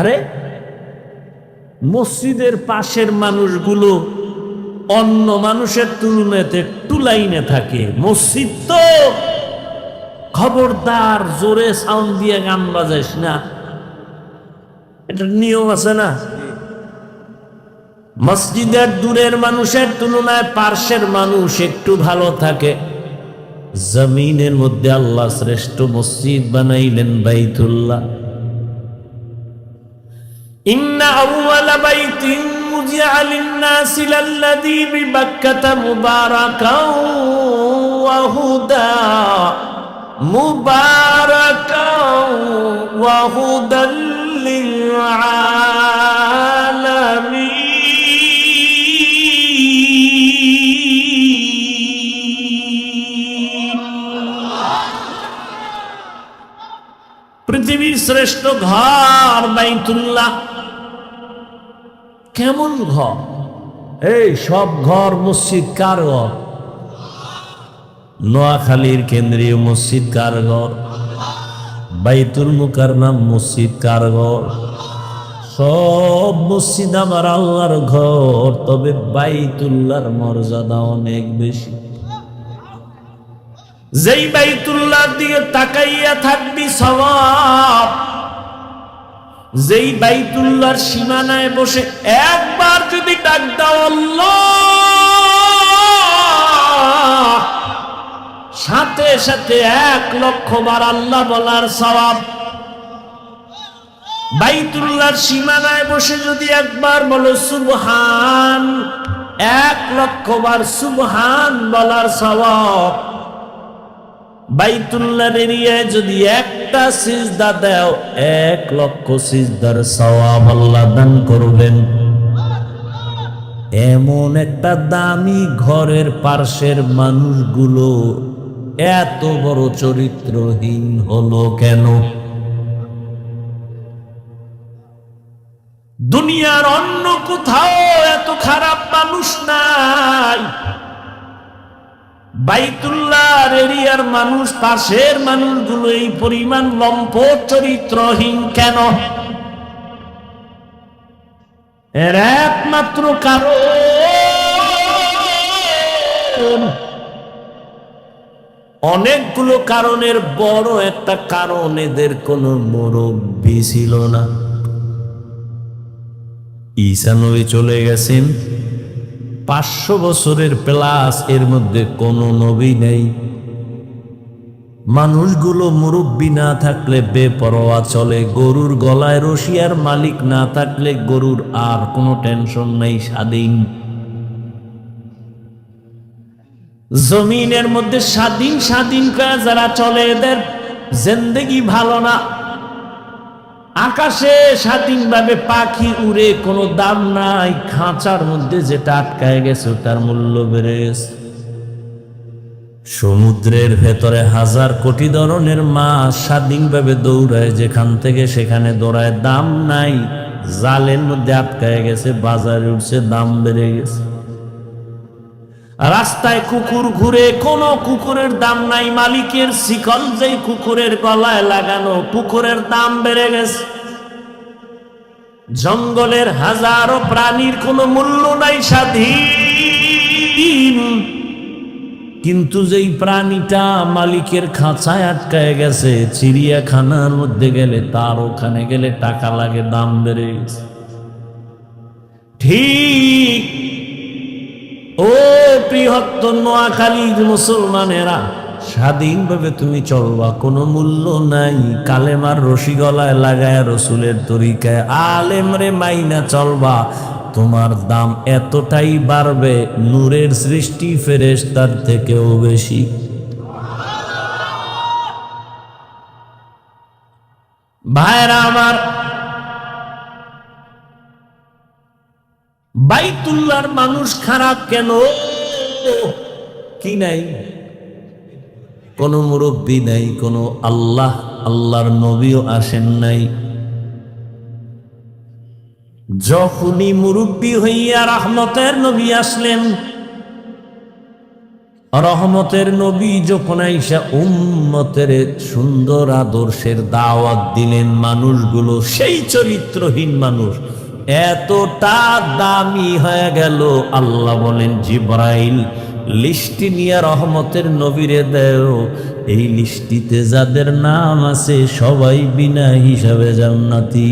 Speaker 1: আরে মসজিদের পাশের মানুষগুলো অন্য মানুষের তুলনাতে একটু লাইনে থাকে। মসজিদ তো, খবরদার জোরে সাউন্ড দিয়ে গান বাজাইস না, এটা নিয়ম আছে না? মসজিদের দূরের মানুষের তুলনায় পার্শ্বের মানুষ একটু ভালো থাকে। জমিনের মধ্যে আল্লাহ শ্রেষ্ঠ মসজিদ বানাইলেন বাইতুল্লাহ। ইন্না আউওয়ালা বাইতিন উযিআ লিন-নাসি লাল্লাযী বিবাক্কাতা মুবারাকাও ওয়া হুদা, মুবারাকাও ওয়া হুদাল লিল আলামিন। পৃথিবীর শ্রেষ্ঠ ঘর বাইতুল্লাহ। কেমন ঘর? এই সব ঘর মসজিদ কার ঘর? নোয়াখালীর কেন্দ্রীয় মসজিদ কার ঘর? বাইতুল মুকাররম মসজিদ কার ঘর? সব মসজিদ আমার আল্লাহর ঘর, তবে বাইতুল্লাহর মর্যাদা অনেক বেশি। যেই বাইতুল্লাহ দিয়ে তাকাইয়া থাকবি সওয়াব, যেই বাইতুল্লাহর সীমানায় বসে একবার যদি ডাক দাও আল্লাহ, সাথে সাথে 1,00,000 বার আল্লাহ বলার সওয়াব। বাইতুল্লাহর সীমানায় বসে যদি একবার বলো সুবহান, 1,00,000 বার সুবহান বলার সওয়াব। বাইতুল্লাহর এরিয়ায় যদি একটা সিজদা দাও, 1,00,000 সিজদার সওয়াব আল্লাহ দান করবেন। এমন একটা দামি ঘরের পার্শ্বের মানুষগুলো এত বড় চরিত্রহীন হলো কেন? দুনিয়ার অন্য কোথাও এত খারাপ মানুষ নাই, বাইতুল্লাহর এরিয়ার মানুষ, পাশের মানুষগুলো এই পরিমাণ লম্পট চরিত্রহীন কেন? এর একমাত্র কারণ, অনেকগুলো কারণের বড় একটা কারণ, এদের কোনো মুরব্বি ছিল না। ঈসা নবী চলে গেছেন, 500 বছরের প্লাস, এর মধ্যে কোনো নবী নেই। মানুষগুলো মুরব্বি না থাকলে বেপরোয়া চলে, গরুর গলায় রশিয়ার মালিক না থাকলে গরুর আর কোনো টেনশন নেই, স্বাধীন। জমিনের মধ্যে স্বাধীন স্বাধীন করে যারা চলে, এদের জিন্দেগি ভালো না। আকাশে স্বাধীনভাবে পাখি উড়ে, কোনো দাম নাই। খাঁচার মধ্যে যেটা আটকায় গেছে তার মূল্য বেড়ে গেছে। সমুদ্রের ভেতরে 1000 কোটি ধরনের মাছ স্বাধীনভাবে দৌড়ায়, যেখান থেকে সেখানে দৌড়ায়, দাম নাই। জালের মধ্যে আটকায় গেছে, বাজারে উঠছে, দাম বেড়ে গেছে। রাস্তায় কুকুর ঘুরে, কোন কুকুরের দাম নাই। মালিকের শিকল যেই কুকুরের গলায় লাগানো, কুকুরের দাম বেড়ে গেছে। জঙ্গলের হাজারো প্রাণীর কোনো মূল্য নাই, স্বাধীন। কিন্তু যেই প্রাণীটা মালিকের খাঁচায় আটকায় গেছে, চিড়িয়াখানার মধ্যে গেলে, তার ওখানে গেলে টাকা লাগে, দাম বেড়ে গেছে। ঠিক ও বৃহত্তর নোয়াখালীর মুসলমানেরা, স্বাধীনভাবে তুমি চলবা, কোনো মূল্য নাই। কালেমার রশি গলায় লাগায় রসুলের তরিকায় আলেমরে মাইনা চলবা, তোমার দাম এতটাই বাড়বে, নূরের সৃষ্টি ফেরেশতার থেকেও বেশি। ভাইরা আমার, বাইতুল্লাহর মানুষ খারাপ কেন? কি নাই? কোন মুরব্বী নাই, কোন আল্লাহর নবীও আসেন নাই। যখনই মুরব্বী হইয়া রহমতের নবী আসলেন, রহমতের নবী যখন আইসা উম্মতের সুন্দর আদর্শের দাওয়াত দিলেন, মানুষগুলো সেই চরিত্রহীন মানুষ এতটা দামি হয়ে গেল, আল্লাহ বলেন জিবরাইল লিস্টি নিয়ে রহমতের নবীরে দেও, এই লিস্টিতে যাদের নাম আছে সবাই বিনা হিসাবে জান্নাতি।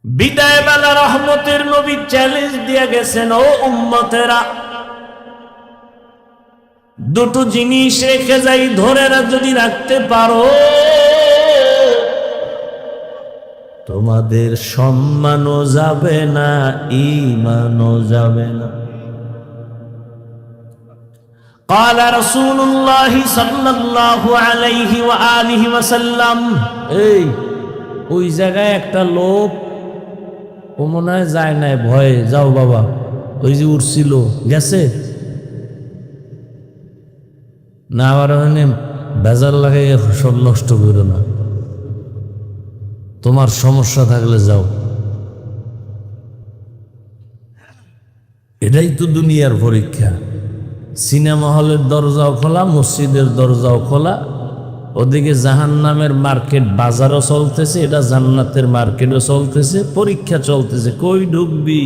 Speaker 1: বিদায় বেলা রহমতের নবী চ্যালেঞ্জ দিয়ে গেছেন, ও উম্মতেরা, দুটো জিনিস রেখে যাই, ধরে যদি রাখতে পারো, তোমাদের সম্মানও যাবে না, ঈমানও যাবে না। قال رسول الله صلى الله عليه وآله وسلم, এই ওই জায়গায় একটা লোক, ও মনে হয় যায় নাই, ভয়ে, যাও বাবা, ওই যে উঠছিল গেছে, না আবার মানে বেজার লাগে সব নষ্ট করো না, তোমার সমস্যা থাকলে যাও। এটাই তো দুনিয়ার পরীক্ষা। সিনেমা হলের দরজাও খোলা, মসজিদের দরজাও খোলা, ওদিকে জাহান্নামের মার্কেট বাজারও চলতেছে, এটা জান্নাতের মার্কেটও চলতেছে, পরীক্ষা চলতেছে, কই ঢুকবি?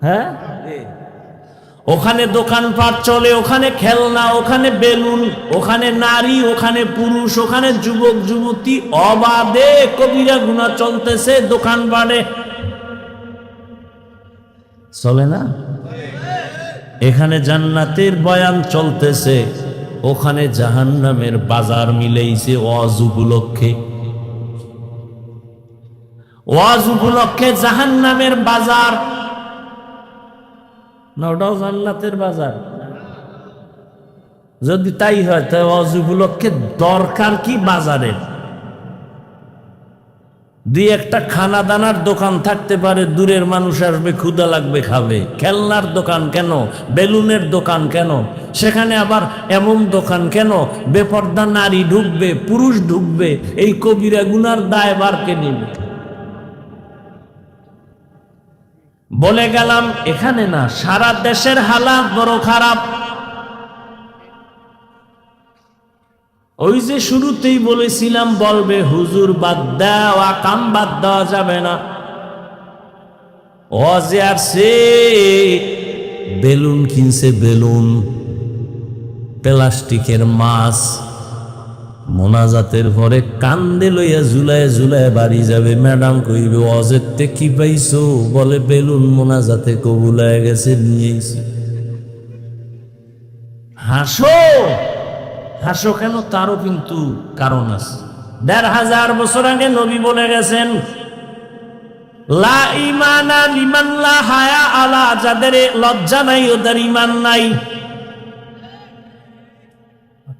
Speaker 1: হ্যাঁ, ওখানে দোকানপাট চলে, ওখানে খেলনা, ওখানে বেলুন, ওখানে নারী, ওখানে পুরুষ, ওখানে যুবক যুবতী, অবাধে কবিরা গুনাহ চলতেছে দোকানপাটে, চলে না? এখানে জান্নাতের বয়ান চলতেছে, ওখানে জাহান্নামের বাজার মিলেইছে ওয়াজ উপলক্ষে। ওয়াজ উপলক্ষে জাহান্নামের বাজার না, ওটাও জান্নাতের বাজার। যদি তাই হয় তাই ওয়াজ উপলক্ষে দরকার কি বাজারের? দুই একটা খানা দানার দোকান থাকতে পারে, দূরের মানুষ আসবে, ক্ষুধা লাগবে, খাবে। খেলনার দোকান কেন? বেলুনের দোকান কেন? সেখানে আবার এমন দোকান কেন বেপর্দা নারী ঢুকবে, পুরুষ ঢুকবে? এই কবিরা গুনার দায়ভার কে নিবে? বলে গেলাম এখানে না, সারা দেশের হালাত বড় খারাপ। ওই যে শুরুতেই বলেছিলাম, বলবে হুজুর বাদ দেওয়া, কাম বাদ দেওয়া যাবে না। ওয়াজে আসছে, বেলুন কিনছে, বেলুন, প্লাস্টিকের মাছ, মোনাজাতের পরে কান্দে লইয়া ঝুলায় ঝুলায় বাড়ি যাবে। ম্যাডাম কইবে ওয়াজের তে কি পাইছো? বলে বেলুন মোনাজাতে কবুল হয়ে গেছে, নিয়েছি। হাসো, হাসো কেন? তারও কিন্তু কারণ আছে। ১৫০০ বছর আগে নবী বলে গেছেন, লা ঈমানা লিমান লা হায়া আলা, যাদের লজ্জা নাই ওদের ঈমান নাই।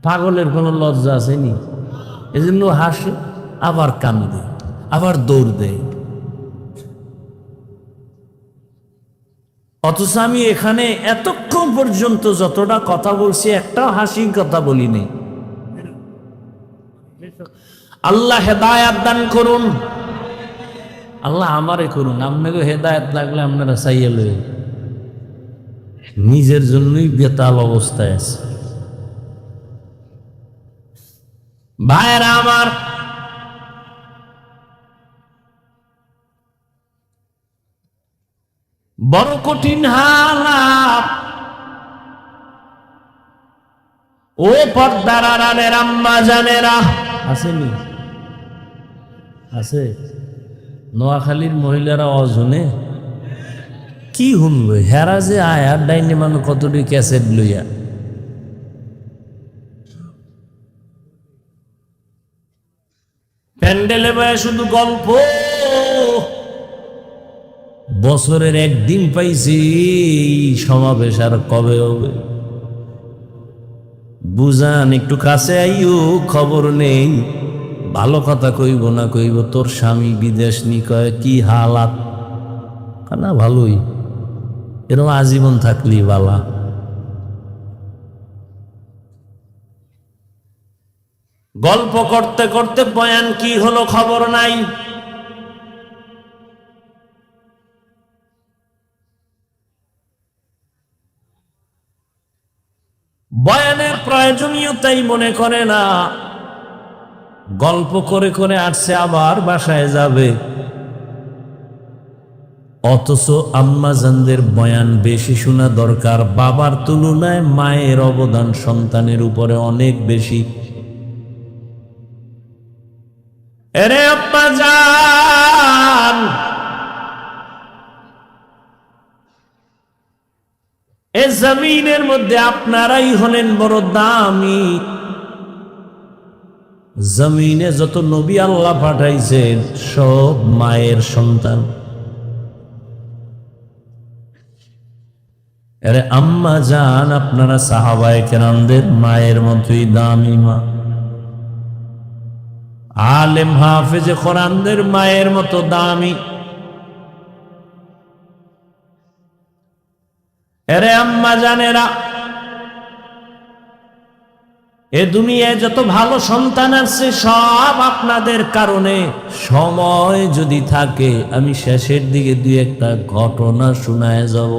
Speaker 1: পাগলের কোনো লজ্জা আসেনি, এজন্য হাসে, আবার কান্দে, আবার দৌড় দেয়। অথচ আমি এখানে এতক্ষণ পর্যন্ত যতটা কথা বলছি, একটাও হাসির কথা বলিনি। আল্লাহ হেদায়াত দান করুন, আল্লাহ আমারে করুন। আপনাকে হেদায়াত লাগলে আপনারা চাইয়ে লই, নিজের জন্যই বেতাল অবস্থায় আছে। ভাইরা আমার, বড় কঠিন হালাত। ও পর্দার আড়ালের আম্মা জানেরা, আসেনি? আছে? নোয়াখালীর মহিলারা অজনে কি শুনবে? হেরা যে আয়ার ডাইনে মানুষ কতটি ক্যাসেট লইয়া, প্যান্ডেলে বয়ে শুধু গল্প। বছরের একদিন পাইছি, সমাবেশ আর কবে হবে? বুঝান, একটু কাছে আইও, খবর নেই। ভালো কথা কইব না কইব তোর স্বামী বিদেশ নি, কয় কি হালাত? না ভালোই, এরকম আজীবন থাকলি বালা। গল্প করতে করতে বয়ান কি হলো খবর নাই। বয়ানের প্রয়োজনীয়তাই মনে করে না, গল্প করে করে আসছে, আবার বাসায় যাবে। অথচ আম্মাজানদের বয়ান বেশি শোনা দরকার। বাবার তুলনায় মায়ের অবদান সন্তানের উপরে অনেক বেশি। এরে আব্বাজান, এ জমিনের মধ্যে আপনারাই হলেন বড় দামি। জমিনে যত নবী আল্লাহ পাঠাইছেন সব মায়ের সন্তান। আরে আম্মা জান, আপনারা সাহাবায়ে কেরামদের মায়ের মতোই দামি মা। আলেম হাফেজে কোরআনদের মায়ের মতো দামি। আরে আম্মা জানেরা, এ দুনিয়ায় যত ভালো সন্তান আছে সব আপনাদের কারণে। সময় যদি থাকে আমি শেষের দিকে দুই একটা ঘটনা শোনায় যাব।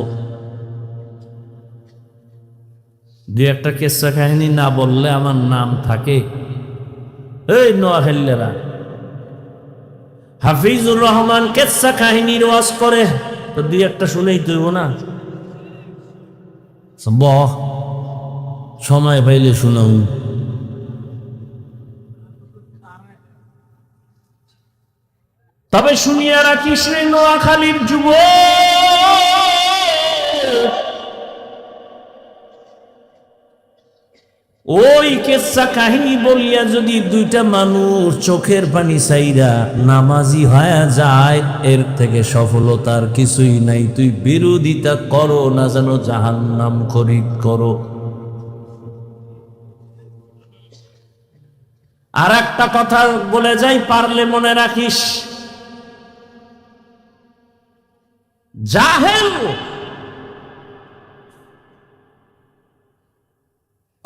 Speaker 1: দুই একটা কিস্সা কাহিনী না বললে আমার নাম থাকে। এই নোয়াখালীরা হাফিজুর রহমান কিস্সা কাহিনীর ওয়াজ করে, তো দুই একটা শুনেই তুইব না? বহ, সময় পাইলে শুনাও। তবে শুনিয়া রাখিস রে নোয়াখালীর যুবক, ওই কেচ্ছা কাহিনী বলিয়া যদি দুইটা মানুষ চোখের পানি চাইরা নামাজি হয়ে যায়, এর থেকে সফলতার কিছুই নাই। তুই বিরোধিতা করো না যেন জাহান্নাম খরিদ করো। আর একটা কথা বলে যাই, পারলে মনে রাখিস, জাহেল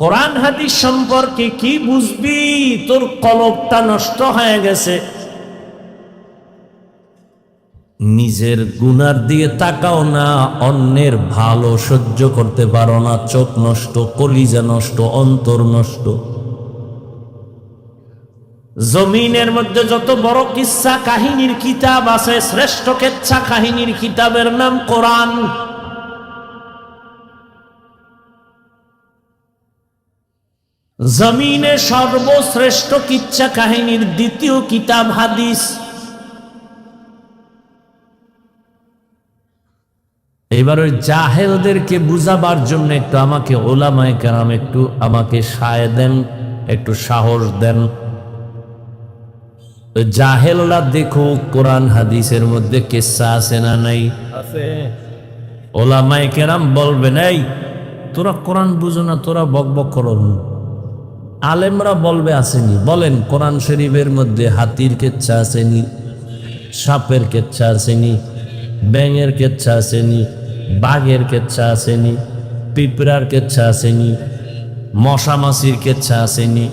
Speaker 1: কোরআন হাদিস সম্পর্কে কি বুঝবি? তোর কলবটা নষ্ট হয়ে গেছে। নিজের গুনার দিয়ে তাকাও না, অন্যের ভালো সহ্য করতে পারো না। চোখ নষ্ট, কলিজা নষ্ট, অন্তর নষ্ট। জমিনের মধ্যে যত বড় কিচ্ছা কাহিনীর কিতাব আছে, শ্রেষ্ঠ কিচ্ছা কাহিনীর কিতাবের নাম কোরআন। জমিনে সর্বশ্রেষ্ঠ কিচ্ছা কাহিনীর দ্বিতীয় কিতাব হাদিস। এবার ওই জাহেলদেরকে বুঝাবার জন্য একটু আমাকে ওলামায়ে কেরাম একটু আমাকে সায় দেন, একটু সাহস দেন। জাহেলরা দেখো কোরআন হাদিসের মধ্যে কিচ্ছা আছে না নাই? আছে। ওলামায়ে কেরাম বলবেন, এই তোরা কোরআন বুঝো না, তোরা বকবক করো। আলেমরা বলবে আসেনি। বলেন, কোরআন শরীফের মধ্যে হাতির কেচ্ছা আসেনি, সাপের কেচ্ছা আসেনি, ব্যাঙের কেচ্ছা আসেনি, বাঘের কেচ্ছা আসেনি, পিঁপড়ার কেচ্ছা আসেনি, মশা মাছির কেচ্ছা আসেনি।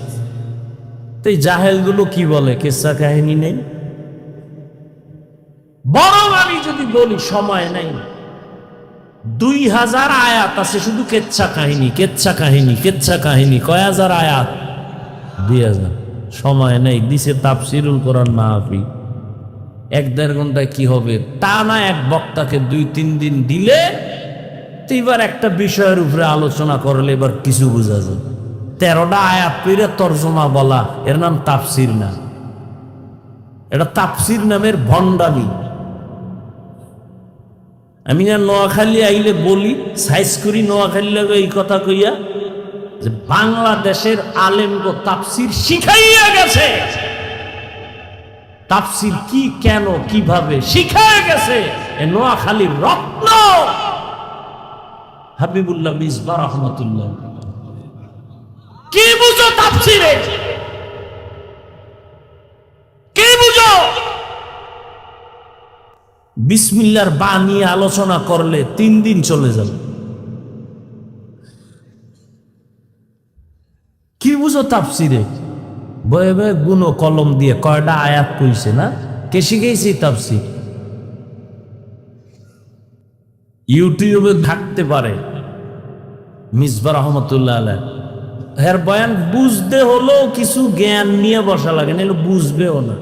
Speaker 1: তো এই জাহেলগুলো কি বলে কেচ্ছা কাহিনী নেই? বরং আমি যদি বলি সময় নেই, 2000 আয়াত আছে শুধু কেচ্ছা কাহিনী, কেচ্ছা কাহিনী, কেচ্ছা কাহিনী। কয় হাজার আয়াত? 2000। সময় নেই। দিছে তাফসিরুল কোরআন মাহফিল, 1-1.5 ঘন্টায় কি হবে? তা না এক বক্তাকে 2-3 দিন দিলে তো এবার একটা বিষয়ের উপরে আলোচনা করলে এবার কিছু বোঝা যায়। 13টা আয়াত পেরে তর্জমা বলা, এর নাম তাফসির না। এটা তাফসির নামের ভণ্ডামি। আমি না নোয়াখালী আইলে বলি, সাইজ করি নোয়াখালী লাগে এই কথা কইয়া, যে বাংলাদেশের আলেমগো তাফসির শিখাইয়া গেছে। তাফসির কি, কেন, কিভাবে শিখাইয়া গেছে এ নোয়াখালীর রত্ন হাবিবুল্লাহ মিসবাহ রহমাতুল্লাহ। কি বুঝো তাফসিরে? কি বুঝো? বিসমিল্লাহর বা নিয়ে আলোচনা করলে 3 দিন চলে যাবে। কি বুঝো তাফসিরে? বয়ে বয়ে গুনো কলম দিয়ে কয়টা আয়াত কইছে না? কে শিখেছি তাফসির? ইউটিউবে থাকতে পারে মিসবাহ রহমাতুল্লাহ আলাইহি। এর বয়ান বুঝতে হলেও কিছু জ্ঞান নিয়ে বসা লাগে, না বুঝবেও না।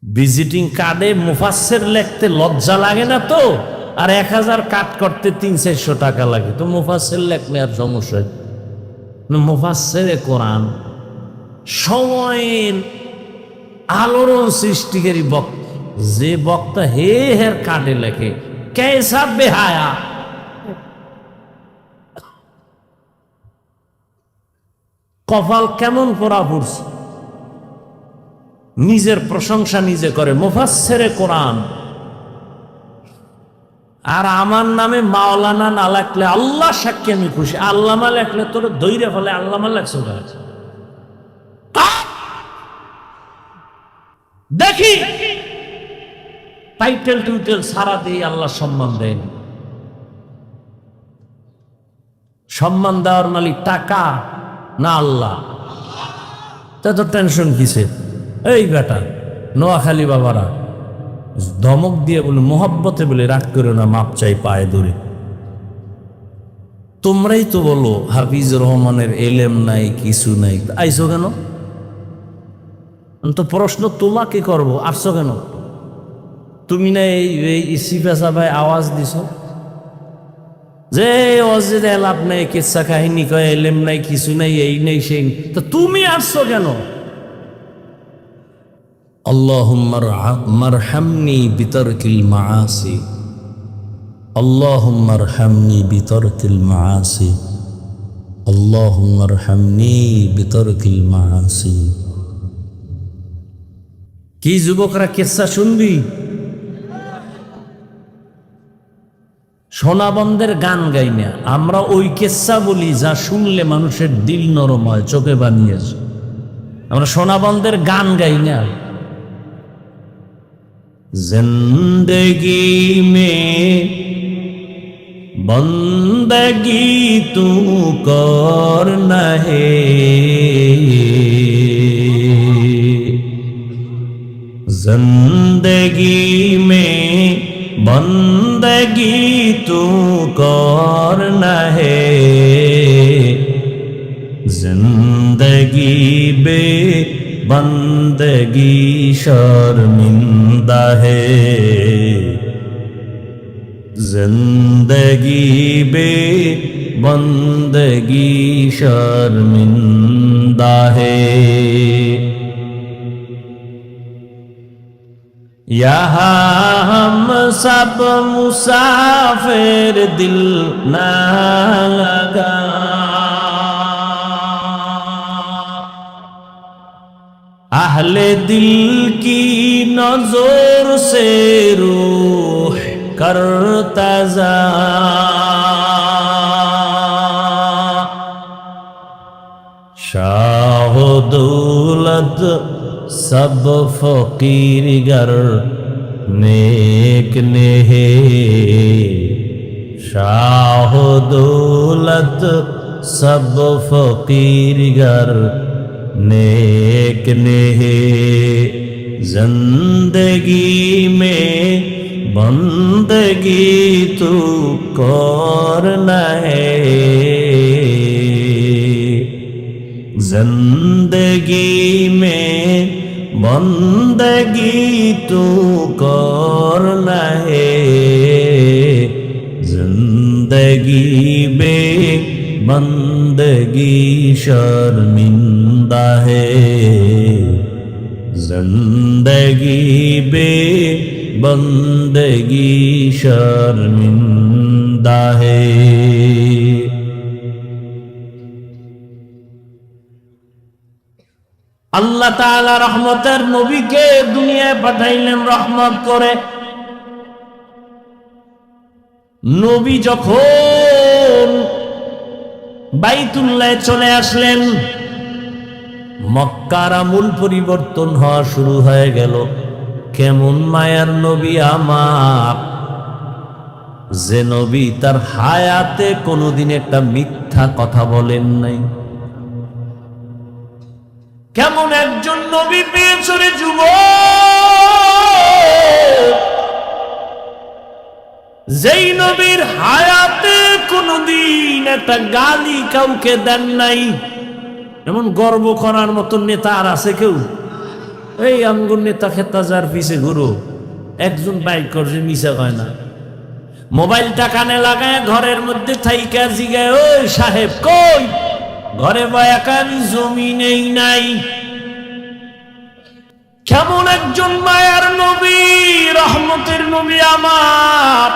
Speaker 1: ভিজিটিং কার্ডে মুফাসসির লিখতে লজ্জা লাগে না তো? আর 1000 কাট করতে 300-400 টাকা লাগে, তো মুফাসসির লিখলে আর সমস্যা? মুফাসসিরে কোরআন সময়ের আলোড়ন সৃষ্টিকারী বক্তা। যে বক্তা হের কাটে লেখে, কেসা বেহায়া। কপাল কেমন পড়া পড়ছে। নিজের প্রশংসা নিজে করে, মুফাসসিরে কোরআন। আর আমার নামে মাওলানা না লেখলে আল্লাহ সাক্ষী আমি খুশি। আল্লামা লেখলে তোর দৈরে ফলে আল্লামা লেখছো। দেখি টাইটেল টুইটেল সারা দিয়ে আল্লাহ সম্মান দেন। সম্মান দেওয়ার মালিক টাকা না আল্লাহ? তা তো টেনশন কিসে? এই বেটা নোয়াখালী বাবারা ধমক দিয়ে বলে, মোহাব্বতে বলে, রাগ করে না, মাপ চাই পায়ে ধরে। তোমরাই তো বলো হাফিজুর রহমানের এলেম নাই, কিছু নাই, আইসো কেন? তো প্রশ্ন তোমাকে করব, আসছো কেন? তুমি না এই সিফাসা ভাই আওয়াজ দিছ যে অজে লাভ নাই, কেচ্ছা কাহিনী কয়, এলেম নাই, কিছু নাই, এই নেই সেই, তো তুমি আসছো কেন? আল্লাহুম্মা মারহামনি বিতারকিল মাআসি, আল্লাহুম্মা আরহামনি বিতারকিল মাআসি, আল্লাহুম্মা আরহামনি বিতারকিল মাআসি। কি যুবকরা কেচ্ছা শুনবি? সোনাবন্ধের গান গাই না আমরা, ওই কেচ্ছা বলি যা শুনলে মানুষের দিল নরম হয়, চোখে বানিয়েছে। আমরা সোনাবন্ধের গান গাই না। জিন্দগি মে বন্দগি তু করনা হে, जिंदगी में बंदगी तू करना है, जिंदगी बे बंदगी शर्मिंदा है, जिंदगी बे बंदगी शर्मिंदा है। यहाँ हम सब मुसाफिर दिल ना लगा, अहले दिल की नजर से रूह करता जा, शाह दौलत सब फकीर गर नेक ने है, शाह दौलत सब फकीर गर नेक ने है, जिंदगी में बंदगी तू करना है, जिंदगी में बंदगी तू करना है, जिंदगी बे बंदगी शर्मिंदा है, जिंदगी बे बंदगी शर्मिंदा है। আল্লাহ তাআলা রহমতের নবীকে দুনিয়ায় পাঠাইলেন রহমত করে। নবী যখন বাইতুল্লাহে চলে আসলেন, মক্কার আমূল পরিবর্তন হওয়া শুরু হয়ে গেল। কেমন মায়ার নবী আমার, যে নবী তার হায়াতে কোনোদিন একটা মিথ্যা কথা বলেন নাই। কেমন একজন নবী পেয়েছ রে যুবক, যেই নবীর হায়াতে কোনদিন একটা গালি কাউকে দেন নাই। এমন গর্ব করার মতো নেতা আর আছে কেউ? এই আমগুর নেতা খেতা যার পিছে ঘুরো, একজন বাইক করছে, মিশা কয় না। মোবাইলটা কানে লাগায় ঘরের মধ্যে থাইকা জিগায়, ওই সাহেব কই? ঘরে বয়াকান জমিনেই নাই। কেমন একজন মায়ার নবী, রহমতের নবী আমার,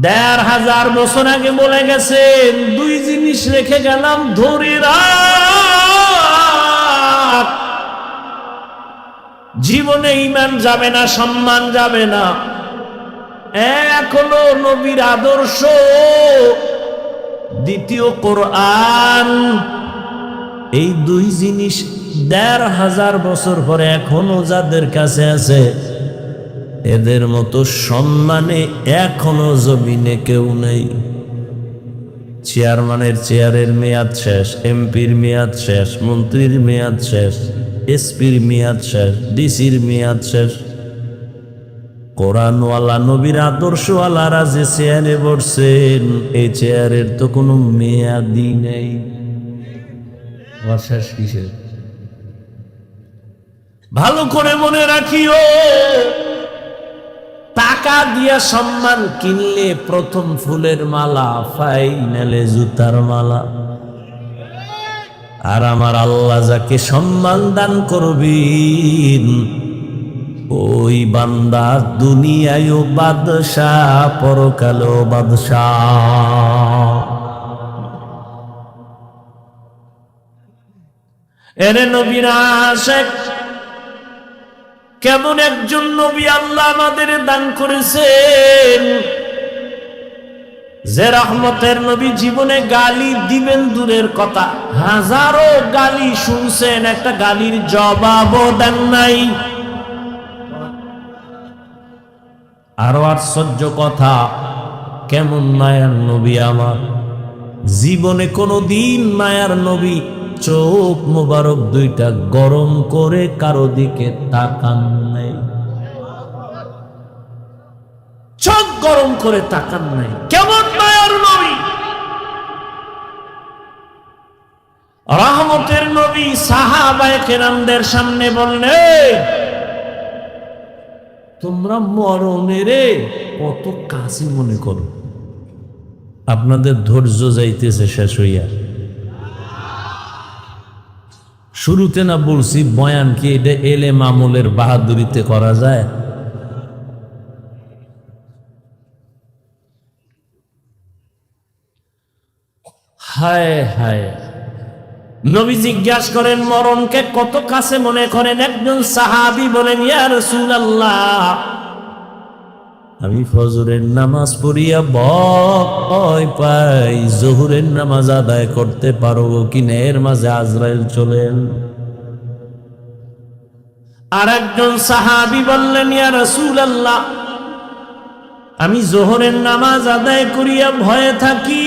Speaker 1: ১৫০০ বছর আগে বলে গেছেন, দুই জিনিস রেখে গেলাম ধরে রাখ, জীবনে ঈমান যাবে না, সম্মান যাবে না। এক হলো নবীর আদর্শ, দ্বিতীয় কোরআন। এই দুই জিনিস ১৫০০ বছর পরে এখনো যাদের কাছে আছে, এদের মতো সম্মানে এখনো জমিনে কেউ নেই। চেয়ারম্যানের চেয়ারের মেয়াদ শেষ, এমপির মেয়াদ শেষ, মন্ত্রীর মেয়াদ শেষ, এসপির মেয়াদ শেষ, ডিসির মেয়াদ শেষ। কোরআনওয়ালা নবীর আদর্শওয়ালারা যে চেয়ারে বসছেন, এই চেয়ারের তো কোনো মেয়াদই নেই। শেষ কিসের? ভালো করে মনে রাখিও, টাকা দিয়া সম্মান কিনলে প্রথম ফুলের মালা, ফাইনালে জুতার মালা। আর আমার আল্লাহ যাকে সম্মান দান করবেন, ওই বান্দা দুনিয়ায়ও বাদশাহ, পরকালেও বাদশাহ। এরে নবীর আশিক, কেমন একজন নবী আল্লাহ আমাদের দান করেছেন, যে রহমতের নবী জীবনে গালি দিবেন দূরের কথা, হাজারো গালি শুনছেন, একটা গালির জবাবও দেন নাই। আরো আশ্চর্য কথা, কেমন মায়ার নবী আমার, জীবনে কোনো দিন মায়ার নবী চোখ মোবারক দুইটা গরম করে কারো দিকে তাকান নাই, চোখ গরম করে তাকান নাই। কেমন মায়ার নবী, রহমতের নবী। সাহাবায়ে কেরামদের সামনে বললেন, তোমরা মরণের কত কাছে মনে করো, আপনাদের ধৈর্য যাইতেছে শেষ হইয়া। শুরুতে না বলছি বয়ান কি এটা এলেম আমলের বাহাদুরিতে করা যায়? হায় হায়। নবী জিজ্ঞাসা করেন, মরণকে কত কাছে মনে করেন? একজন সাহাবী বলেন, ইয়া রাসূলুল্লাহ, আমি ফজরের নামাজ পড়িয়া ভয় পাই, জোহরের নামাজ আদায় করতে পারবো কিনা, এর মাঝে আজরাইল চলেন। আর একজন সাহাবী বললেন, ইয়া রাসূলুল্লাহ, আমি জোহরের নামাজ আদায় করিয়া ভয়ে থাকি,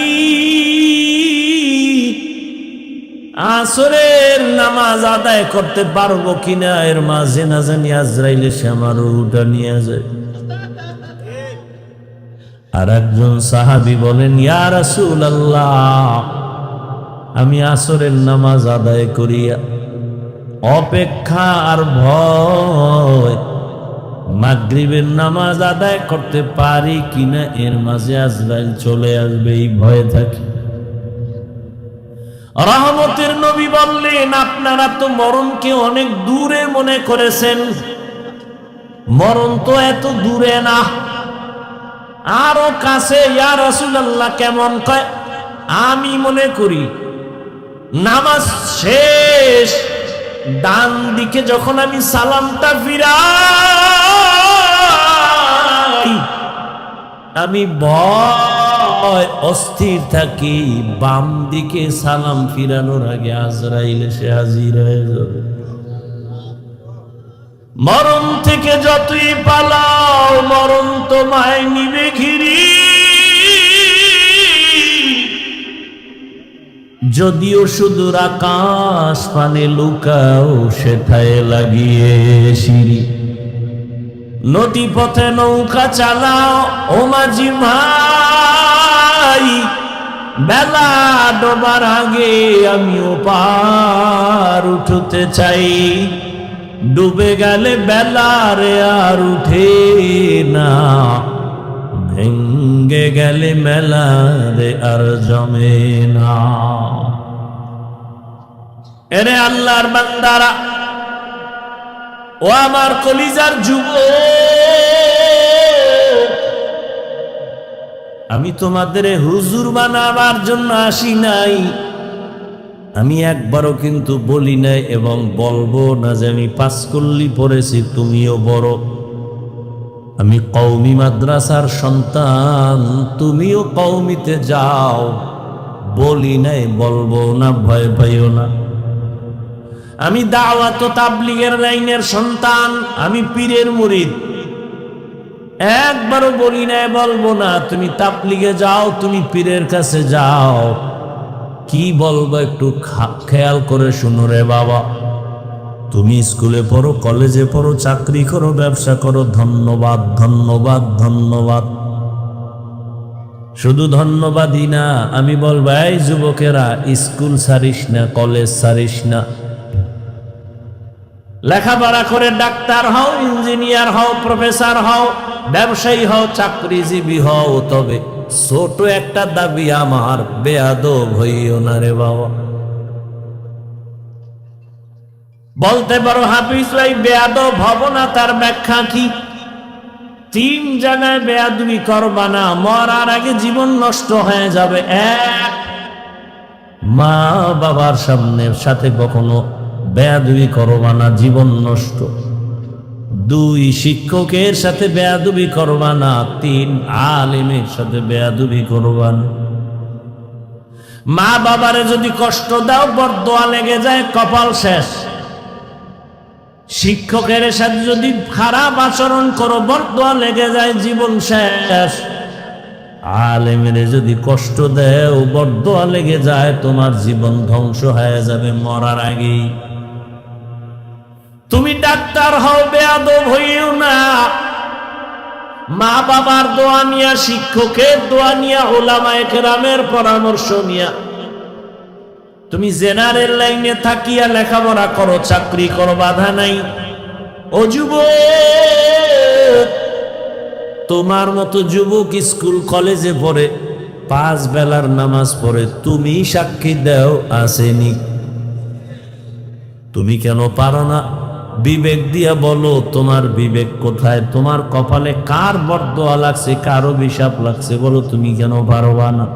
Speaker 1: আসরের নামাজ আদায় করতে পারবো কিনা, এর মাঝে না জানি আজরাইল এসে আমার রূহটা নিয়ে যায়। আর একজন সাহাবী বলেন, ইয়া রাসূলুল্লাহ, আমি আসরের নামাজ আদায় করিয়া অপেক্ষা আর ভয়, মাগরিবের নামাজ আদায় করতে পারি কিনা, এর মাঝে আজরাইল চলে আসবে, এই ভয়ে থাকি। রহমতের নবী বললেন, আপনারা তো মরণকে অনেক দূরে মনে করেছেন, মরণ তো এত দূরে না, আরো কাছে। ইয়া রাসূলুল্লাহ, কেমন? কয়, আমি মনে করি নামাজ শেষ, ডান দিকে যখন আমি সালামটা ফিরাই, আমি ভয় অস্থির থাকি, বাম দিকে সালাম ফিরানোর আগে আজরাইল এসে হাজির হয়ে যাবে। মরণ থেকে যতই পালাও, মরণ তোমায় নিবে ঘিরি, যদিও সুদূর আকাশ পানে লুকাও, সেথায় লাগিয়ে সিঁড়ি। নদী পথে নৌকা চালাও ও মাঝি ভাই, বেলা ডোবার আগে আমিও পার উঠতে চাই, ডুবে গেলে বেলারে আর উঠে না, ভেঙ্গে গেলে মেলারে আর জমে না। এরে আল্লাহর বান্দারা, ও আমার কলিজার যুবক, আমি তোমাদের হুজুর বানাবার জন্য আসি নাই, আমি একবারও কিন্তু বলি নাই এবং বলবো না যে আমি পাঁচকল্লি পড়েছি, তুমিও বড়। আমি কওমি মাদ্রাসার সন্তান, তুমিও কওমিতে যাও, বলি নাই, বলবো না, ভয় পাইও না। আমি দাওয়াত ও তাবলীগের লাইনের সন্তান, আমি পীরের মুরিদ, একবারও বলি না, বলবো না তুমি তাবলীগে যাও, তুমি পীরের কাছে যাও। কি বলবো একটু খেয়াল করে শুনো রে বাবা। তুমি স্কুলে পড়ো, কলেজে পড়ো, চাকরি করো, ব্যবসা করো, ধন্যবাদ ধন্যবাদ ধন্যবাদ। শুধু ধন্যবাদই না, আমি বলবো এই যুবকেরা, স্কুল ছাড়িস না, কলেজ ছাড়িস না, লেখাপড়া করে ডাক্তার হও, ইঞ্জিনিয়ার হও, প্রফেসর হও, ব্যবসায়ী হও, চাকরিজীবী হও, তবে ছোট একটা দাবি আমার, বেয়াদব হইও না রে বাবা। বলতে পারো হাফিজ ভাই বেয়াদব হব না, তার ব্যাখ্যা কি? 3 জায়গায় বেয়াদবি করবা না, মরার আগে জীবন নষ্ট হয়ে যাবে। 1, মা বাবার সাথে কখনো বেয়াদবি করবা না, জীবন নষ্ট। 2, শিক্ষকের সাথে বেয়াদবি করবা না। 3, আলেমের সাথে বেয়াদবি করবা না। মা বাবারে যদি কষ্ট দাও, বরদোয়া লেগে যায়, কপাল শেষ। শিক্ষকের সাথে যদি খারাপ আচরণ করো, বরদোয়া লেগে যায়, জীবন শেষ। আলেমের যদি কষ্ট দেও, বরদোয়া লেগে যায়, তোমার জীবন ধ্বংস হয়ে যাবে মরার আগেই। তুমি ডাক্তার হও, বেয়াদব হইও না। মা বাবার দোয়া নিয়া, শিক্ষকের দোয়া নিয়া, উলামায়ে কেরামের পরামর্শ নিয়া তুমি জেনারেল লাইনে থাকিয়া লেখাপড়া করো, চাকরি করো, বাধা নাই। ও যুবক, তোমার মতো যুবক স্কুল কলেজে পড়ে, 5 বেলার নামাজ পড়ে, তুমি সাক্ষী দাও আসেনি। তুমি কেন পারো না? বিবেক দিয়া বলো, তোমার বিবেক কোথায়? তোমার কপালে কার বরদোয়া লাগছে, কার অভিশাপ লাগছে, বলো, তুমি কেন পারবা না?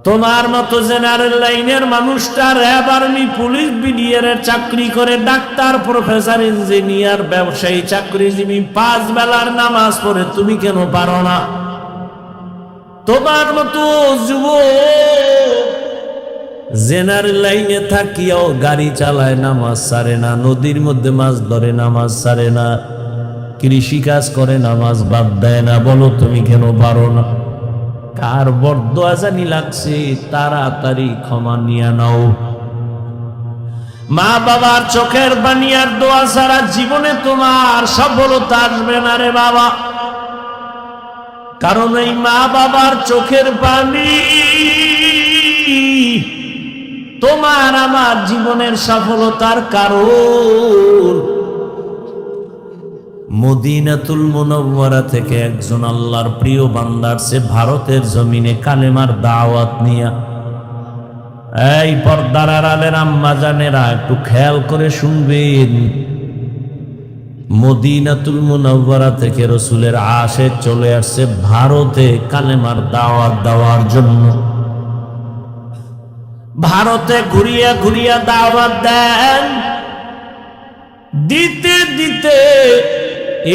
Speaker 1: তোমার মতো জেনারেল লাইনের মানুষটা র্যাব, আর্মি, পুলিশ, বিডিআর চাকরি করে, ডাক্তার, প্রফেসর, ইঞ্জিনিয়ার, ব্যবসায়ী, চাকরিজীবী, 5 বেলার নামাজ পড়ে, তুমি কেন পারো না? তোমার মতো যুবক জেনারেল লাইনে থাকিয়াও গাড়ি চালায়, নামাজ ছাড়ে না, নদীর মধ্যে মাছ ধরে, নামাজ ছাড়ে না, কৃষি কাজ করে, নামাজ বাদ দেয় না, বলো তুমি কেন পারো না? কার বরদোয়া জানি লাগছে, তাড়াতাড়ি ক্ষমা নিয়ে নাও। মা বাবার চোখের পানি আর দোয়া ছাড়া জীবনে তোমার সফলতা আসবে না রে বাবা। কারণ এই মা বাবার চোখের পানি তোমার আমার জীবনের সফলতার কারণ। মদিনাতুল মুনাওয়ারা থেকে একজন আল্লাহর প্রিয় বান্দা আসছে ভারতের জমিনে কালেমার দাওয়াত নিয়া। এই পর্দার আড়ালের আম্মা জানেরা একটু খেয়াল করে শুনবেন। মদিনাতুল মুনাওয়ারা থেকে রসুলের আশে চলে আসছে ভারতে কালেমার দাওয়াত দেওয়ার জন্য। ভারতে ঘুরিয়া ঘুরিয়া দাওয়াত দেন, দিতে দিতে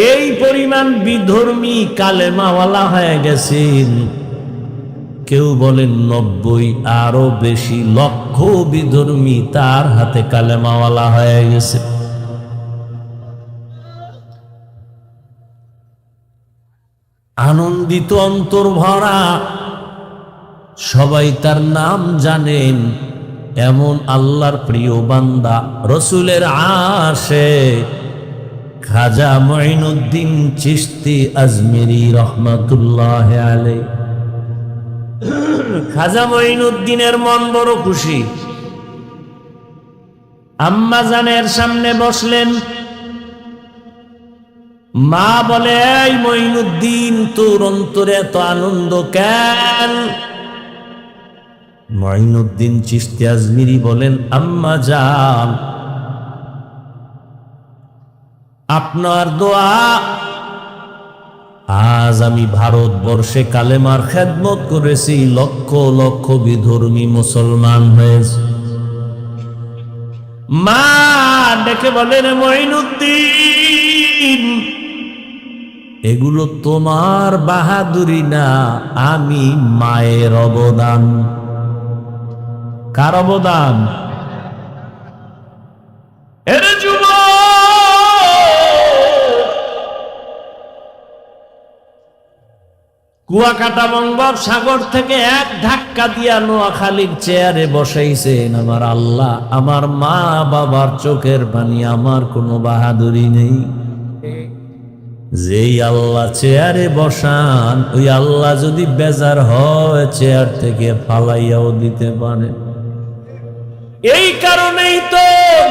Speaker 1: এই পরিমাণ বিধর্মী কালেমাওয়ালা হয়ে গেছেন। কেউ বলেন 90, আরো বেশি লক্ষ বিধর্মী তার হাতে কালেমাওয়ালা হয়ে গেছে। আনন্দিত অন্তর ভরা, সবাই তার নাম জানেন। এমন আল্লাহর প্রিয় বান্দা, রসুলের আশে খাজা মঈনুদ্দিন চিশতি আজমিরি রহমাতুল্লাহ আলাইহি। খাজা মঈনুদ্দিনের মন বড় খুশি। আম্মা জানের সামনে বসলেন। মা বলে, এই মঈনুদ্দিন, তোর অন্তরে এত আনন্দ কেন? মঈনুদ্দিন চিশতি আজমিরি বলেন, আম্মা জান, আপনার দোয়া আজ আমি ভারতবর্ষে কালেমার খেদমত করেছি, লক্ষ লক্ষ বিধর্মী মুসলমান হয়েছে। মা ডেকে বলেন, মঈনুদ্দিন, এগুলো তোমার বাহাদুরি না, আমি মায়ের অবদান। কার অবদান? কুয়াকাটা বঙ্গোপসাগর থেকে এক ধাক্কা দিয়া নোয়াখালীর চেয়ারে বসাইছেন আমার আল্লাহ। আমার মা বাবার চোখের পানি, আমার কোনো বাহাদুরি নেই। যেই আল্লাহ চেয়ারে বসান, ওই আল্লাহ যদি বেজার হয় চেয়ার থেকে ফালাইয়াও দিতে পারে। এই কারণেই তো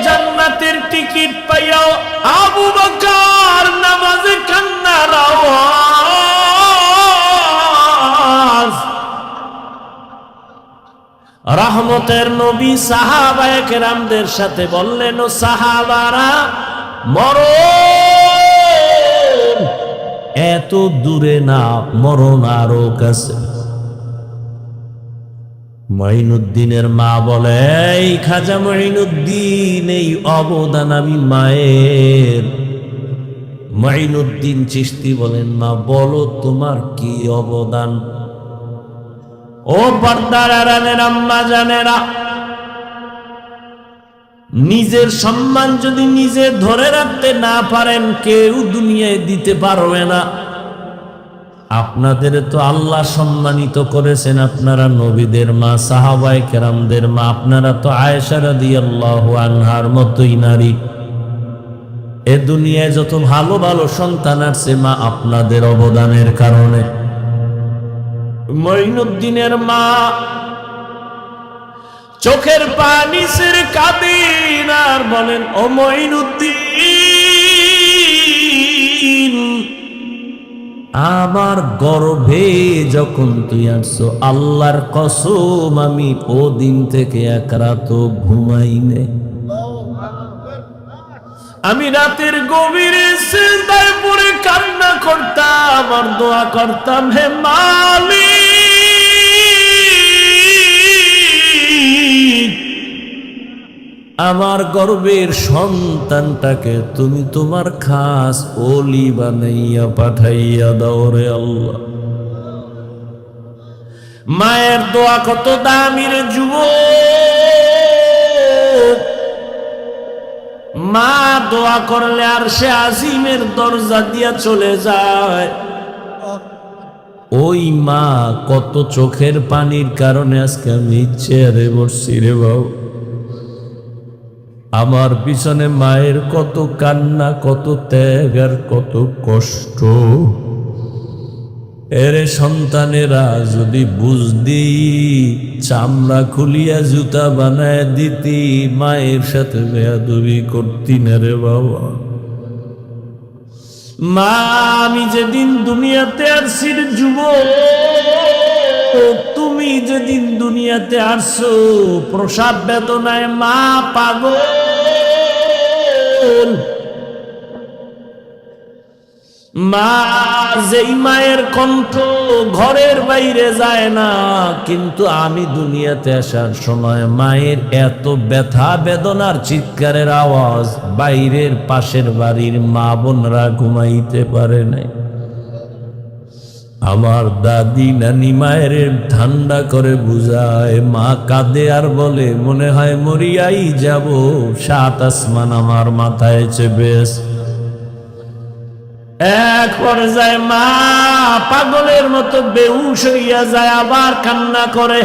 Speaker 1: জান্নাতের টিকিট পাইয়াও আবু বকর নামাজে কান্নার আওয়াজ। রহমতের নবী সাহাবায়ে কেরামদের সাথে বললেন, ও সাহাবারা, মরণ এত দূরে না, মরণ আরো কাছে। মঈনুদ্দিনের মা বলে, এই খাজা মঈনুদ্দিন, এই অবদান আমি মায়ের। মঈনুদ্দিন চিশতি বলেন, মা বলো তোমার কি অবদান? ও পর্দার আড়ালের আম্মা জানেরা, নিজের সম্মান যদি নিজে ধরে রাখতে না পারেন, কেউ দুনিয়ায় দিতে পারবে না। আপনাদের তো আল্লাহ সম্মানিত করেছেন, আপনারা নবীদের মা, সাহাবায়ে কেরামদের মা, আপনারা তো আয়েশা রাদিয়াল্লাহু আনহার মতোই নারী। এ দুনিয়ায় যত ভালো ভালো সন্তান আছে, মা আপনাদের অবদানের কারণে। মঈনুদ্দিনের মা চোখের পানি ছেড়ে কাঁদেন আর বলেন, ও মঈনুদ্দিন, আমার গর্ভে যখন তুই আসছো, আল্লাহর কসম আমি ও দিন থেকে এক রাতও ঘুমাইনি। আমি রাতের গভীরে সিজদায় পড়ে কান্না করতাম আর দোয়া করতাম, হে মালিক, আমার গর্ভের সন্তানটাকে তুমি তোমার খাস ওলি বানাইয়া পাঠাইয়া দাও রে আল্লাহ। মায়ের দোয়া কত দামি রে যুবক। মা দোয়া করলে আর সে আজিমের দরজা দিয়া চলে যায়। ওই মা কত চোখের পানির কারণে আজকে আমি চেয়ারে বসছি রে বাবু। আমার পিছনে মায়ের কত কান্না, কত ত্যাগ আর কত কষ্ট। এরে সন্তানেরা যদি বুঝদি, চামড়া খুলিয়া জুতা বানায় দিতি, মায়ের সাথে বেয়াদবি করতি না রে বাবা। মা, আমি যেদিন দুনিয়াতে আসছি রে যুবক, তুমি যেদিন দুনিয়াতে আসছো প্রসাব বেদনায় মা পাগল। মা, যেই মায়ের কণ্ঠ ঘরের বাইরে যায় না, কিন্তু আমি দুনিয়াতে আসার সময় মায়ের এত ব্যথা বেদনার চিৎকারের আওয়াজ বাইরের পাশের বাড়ির মা বোনরা ঘুমাইতে পারে নাই। আমার দাদি নানি মায়ের ঠান্ডা করে বুঝায়, মা কাঁদে আর বলে, মনে হয় মরিয়াই যাব, 7 আসমান আমার মাথায় চেপেস। এক পর্যায়ে মা পাগলের মতো বেহুশ হইয়া যায়, আবার কান্না করে।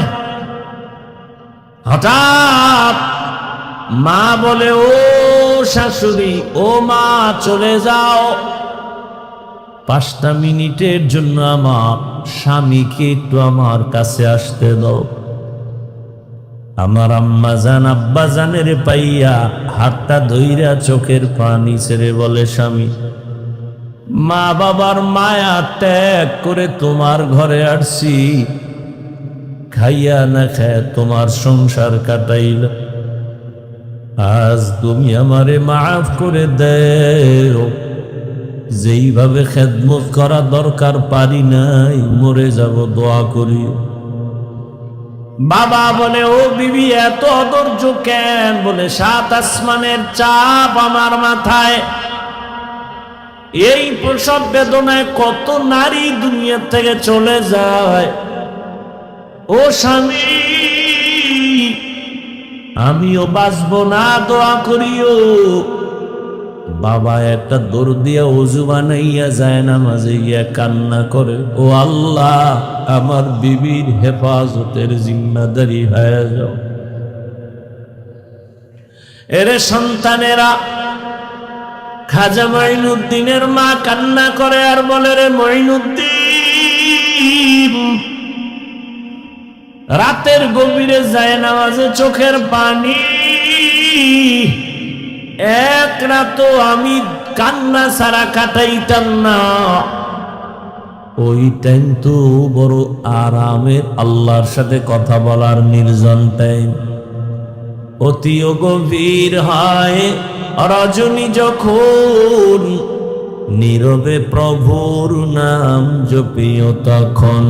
Speaker 1: হঠাৎ মা বলে, ও শাশুড়ি, ও মা, চলে যাও, 5টা মিনিটের জন্য আমার স্বামীকে একটু আমার কাছে আসতে দাও। আমার আম্মা জান আব্বা জানের পাইয়া হাতটা ধইরা চোখের পানি ছেড়ে বলে, স্বামী, মা বাবার মায়া ত্যাগ করে তোমার ঘরে আসছি, খাইয়া না খায় তোমার সংসার কাটাইল, আজ তুমি আমারে মাফ করে দেও। যেইভাবে খেদমত করা দরকার পারি নাই, মরে যাব, দোয়া করি। বাবা বলে, ও বিবি, এত অধৈর্য কেন? বলে, 7 আসমানের চাপ আমার মাথায়। এই প্রসব বেদনায় কত নারী দুনিয়া থেকে চলে যায়। ও স্বামী, আমিও বাঁচবো না, দোয়া করিও। বাবা একটা দৌড় দিয়া ওযু বানাইয়া যায় নামাজে গিয়া কান্না করে, ও আল্লাহ আমার বিবির হেফাজতের জিম্মাদারি হয়ে যাও। এরে সন্তানেরা, খাজা মঈনুদ্দিনের মা কান্না করে আর বলে, রে মঈনুদ্দিন, রাতের গভীরে যায় নামাজে চোখের পানি, এক রাতও আমি কান্না ছাড়া কাটাইতাম না। ওই টাইম তো বড় আরামের, আল্লাহর সাথে কথা বলার নির্জন টাইম। অতিও গভীর হয় রজনী যখন, নীরবে প্রভুর নাম জপিও তখন।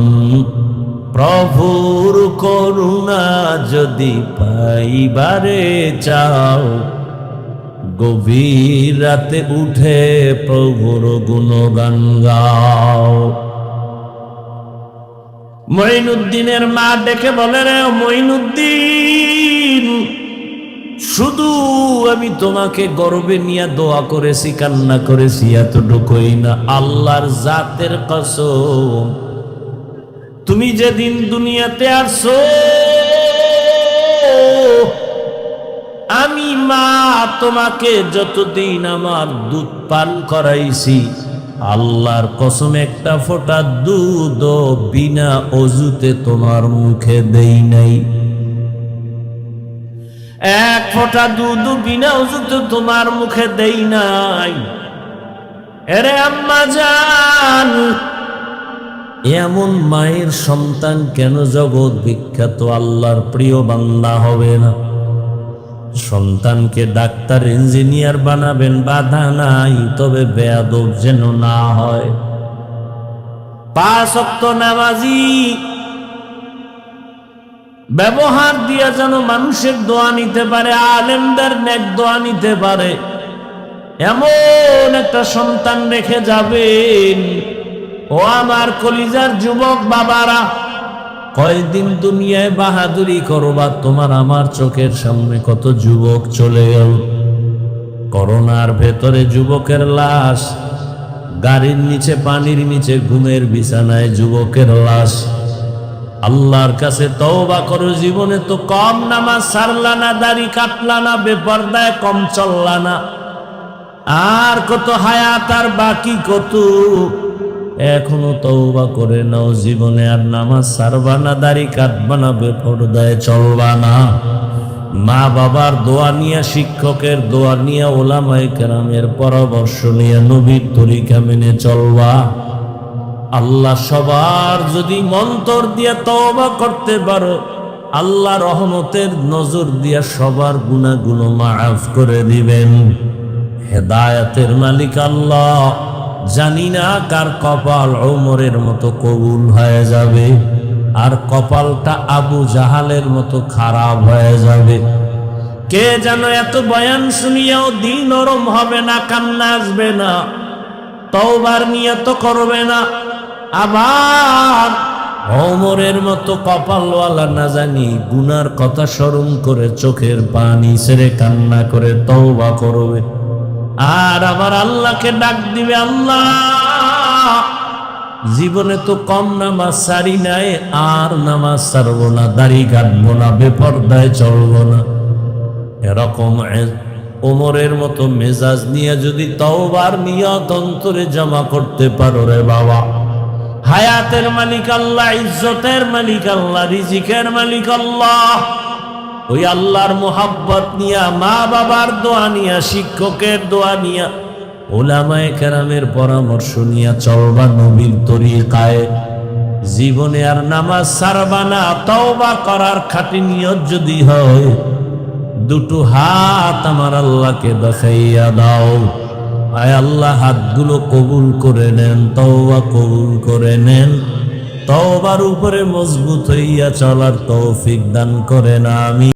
Speaker 1: প্রভুর করুণা যদি পাইবারে চাও, গভীর রাতে উঠে প্রভুর গুণগান গাও। মঈনুদ্দিনের মা ডেকে বলে, রে মঈনুদ্দিন, শুধু আমি তোমাকে গর্বে নিয়ে দোয়া করেছি, কান্না করেছি, এতটুকুই না, আল্লাহর জাতের কসম, তুমি যেদিন দুনিয়াতে আসছো আমি মা তোমাকে যতদিন আমার দুধ পান করাইছি, আল্লাহর কসম একটা ফোঁটা দুধ বিনা অজুতে তোমার মুখে দেই নাই। এক ফোঁটা দুধ বিনা অজুতে তোমার মুখে দেই নাই। এরে আম্মা জান, এমন মায়ের সন্তান কেন জগৎ বিখ্যাত আল্লাহর প্রিয় বান্দা হবে না? সন্তানকে ডাক্তার ইঞ্জিনিয়ার বানাবেন, বাধা নাই, তবে বেয়াদব যেন না হয়। 5 ওয়াক্ত নামাজি, ব্যবহার দিয়া যেন মানুষের দোয়া নিতে পারে, আলেমদের নেক দোয়া নিতে পারে, এমন একটা সন্তান রেখে যাবেন। ও আমার কলিজার যুবক বাবারা, কয়দিন দুনিয়ায় বাহাদুরি করবা, তোমার আমার চোখের সামনে কত যুবক চলে গেল। করোনার ভেতরে যুবকের লাশ, গাড়ির নিচে, পানির নিচে, ঘুমের বিছানায় যুবকের লাশ। আল্লাহর কাছে তওবা করো, জীবনে তো কম নামাজ ছাড়লা না, দাড়ি কাটলা না, বেপরদায় কম চললা না, আর কত হায়াত আর বাকি কত। এখনো তওবা করে নাও, জীবনে আর নামাজ ছাড়বা না, দাড়ি কাটবা না, বেপরদায় চলবা না। মা বাবার দোয়া নিয়ে, শিক্ষকের দোয়া নিয়ে, ওলামায়ে কেরামের পরামর্শ নিয়ে নবীর তরিকা মেনে চলবা। আল্লাহ সবার যদি মন্তর দিয়ে তওবা করতে পারো, আল্লাহ রহমতের নজর দিয়া সবার গুনাহগুলো মাফ করে দিবেন। হেদায়েতের মালিক আল্লাহ। জানি না কার কপাল ওমরের মতো কবুল হয়ে যাবে, আর কপালটা আবু জাহালের মতো খারাপ হয়ে যাবে। কে যেন এত বয়ান শুনিয়াও দিল নরম হবে না, কান্না আসবে না, তওবার নিয়ত করবে না, আবার ওমরের মতো কপালওয়ালা না জানি গুনার কথা স্মরণ করে চোখের পানি ছেড়ে কান্না করে তওবা করবে, আর আমার আল্লাহকে ডাক দিবে, আল্লাহ জীবনে তো কম নামাজ ছাড়ি নাই, আর নামাজ ছাড়বো না, দাড়ি কাটবো না, বেপরদায় চলবো না। এরকম ওমরের মতো মেজাজ নিয়ে যদি তওবার নিয়ত অন্তরে জমা করতে পারো, রে বাবা, হায়াতের মালিক আল্লাহ, ইজ্জতের মালিক আল্লাহ, রিজিকের মালিক আল্লাহ, ওই আল্লাহর মোহাব্বত নিয়া, মা বাবার দোয়া নিয়া, শিক্ষকের দোয়া নিয়া, ওলামায়ে কেরামের পরামর্শ নিয়া চলবা নবীর তরিকায়। জীবনে আর নামাজ ছাড়বা না, তওবা করার খাঁটি নিয়ত যদি হয়, দুটো হাত আমার আল্লাহকে দেখাইয়া দাও। আয় আল্লাহ, হাতগুলো কবুল করে নেন, তওবা কবুল করে নেন, তওবার উপরে মজবুত হইয়া চলার তৌফিক দান করেন, আমিন।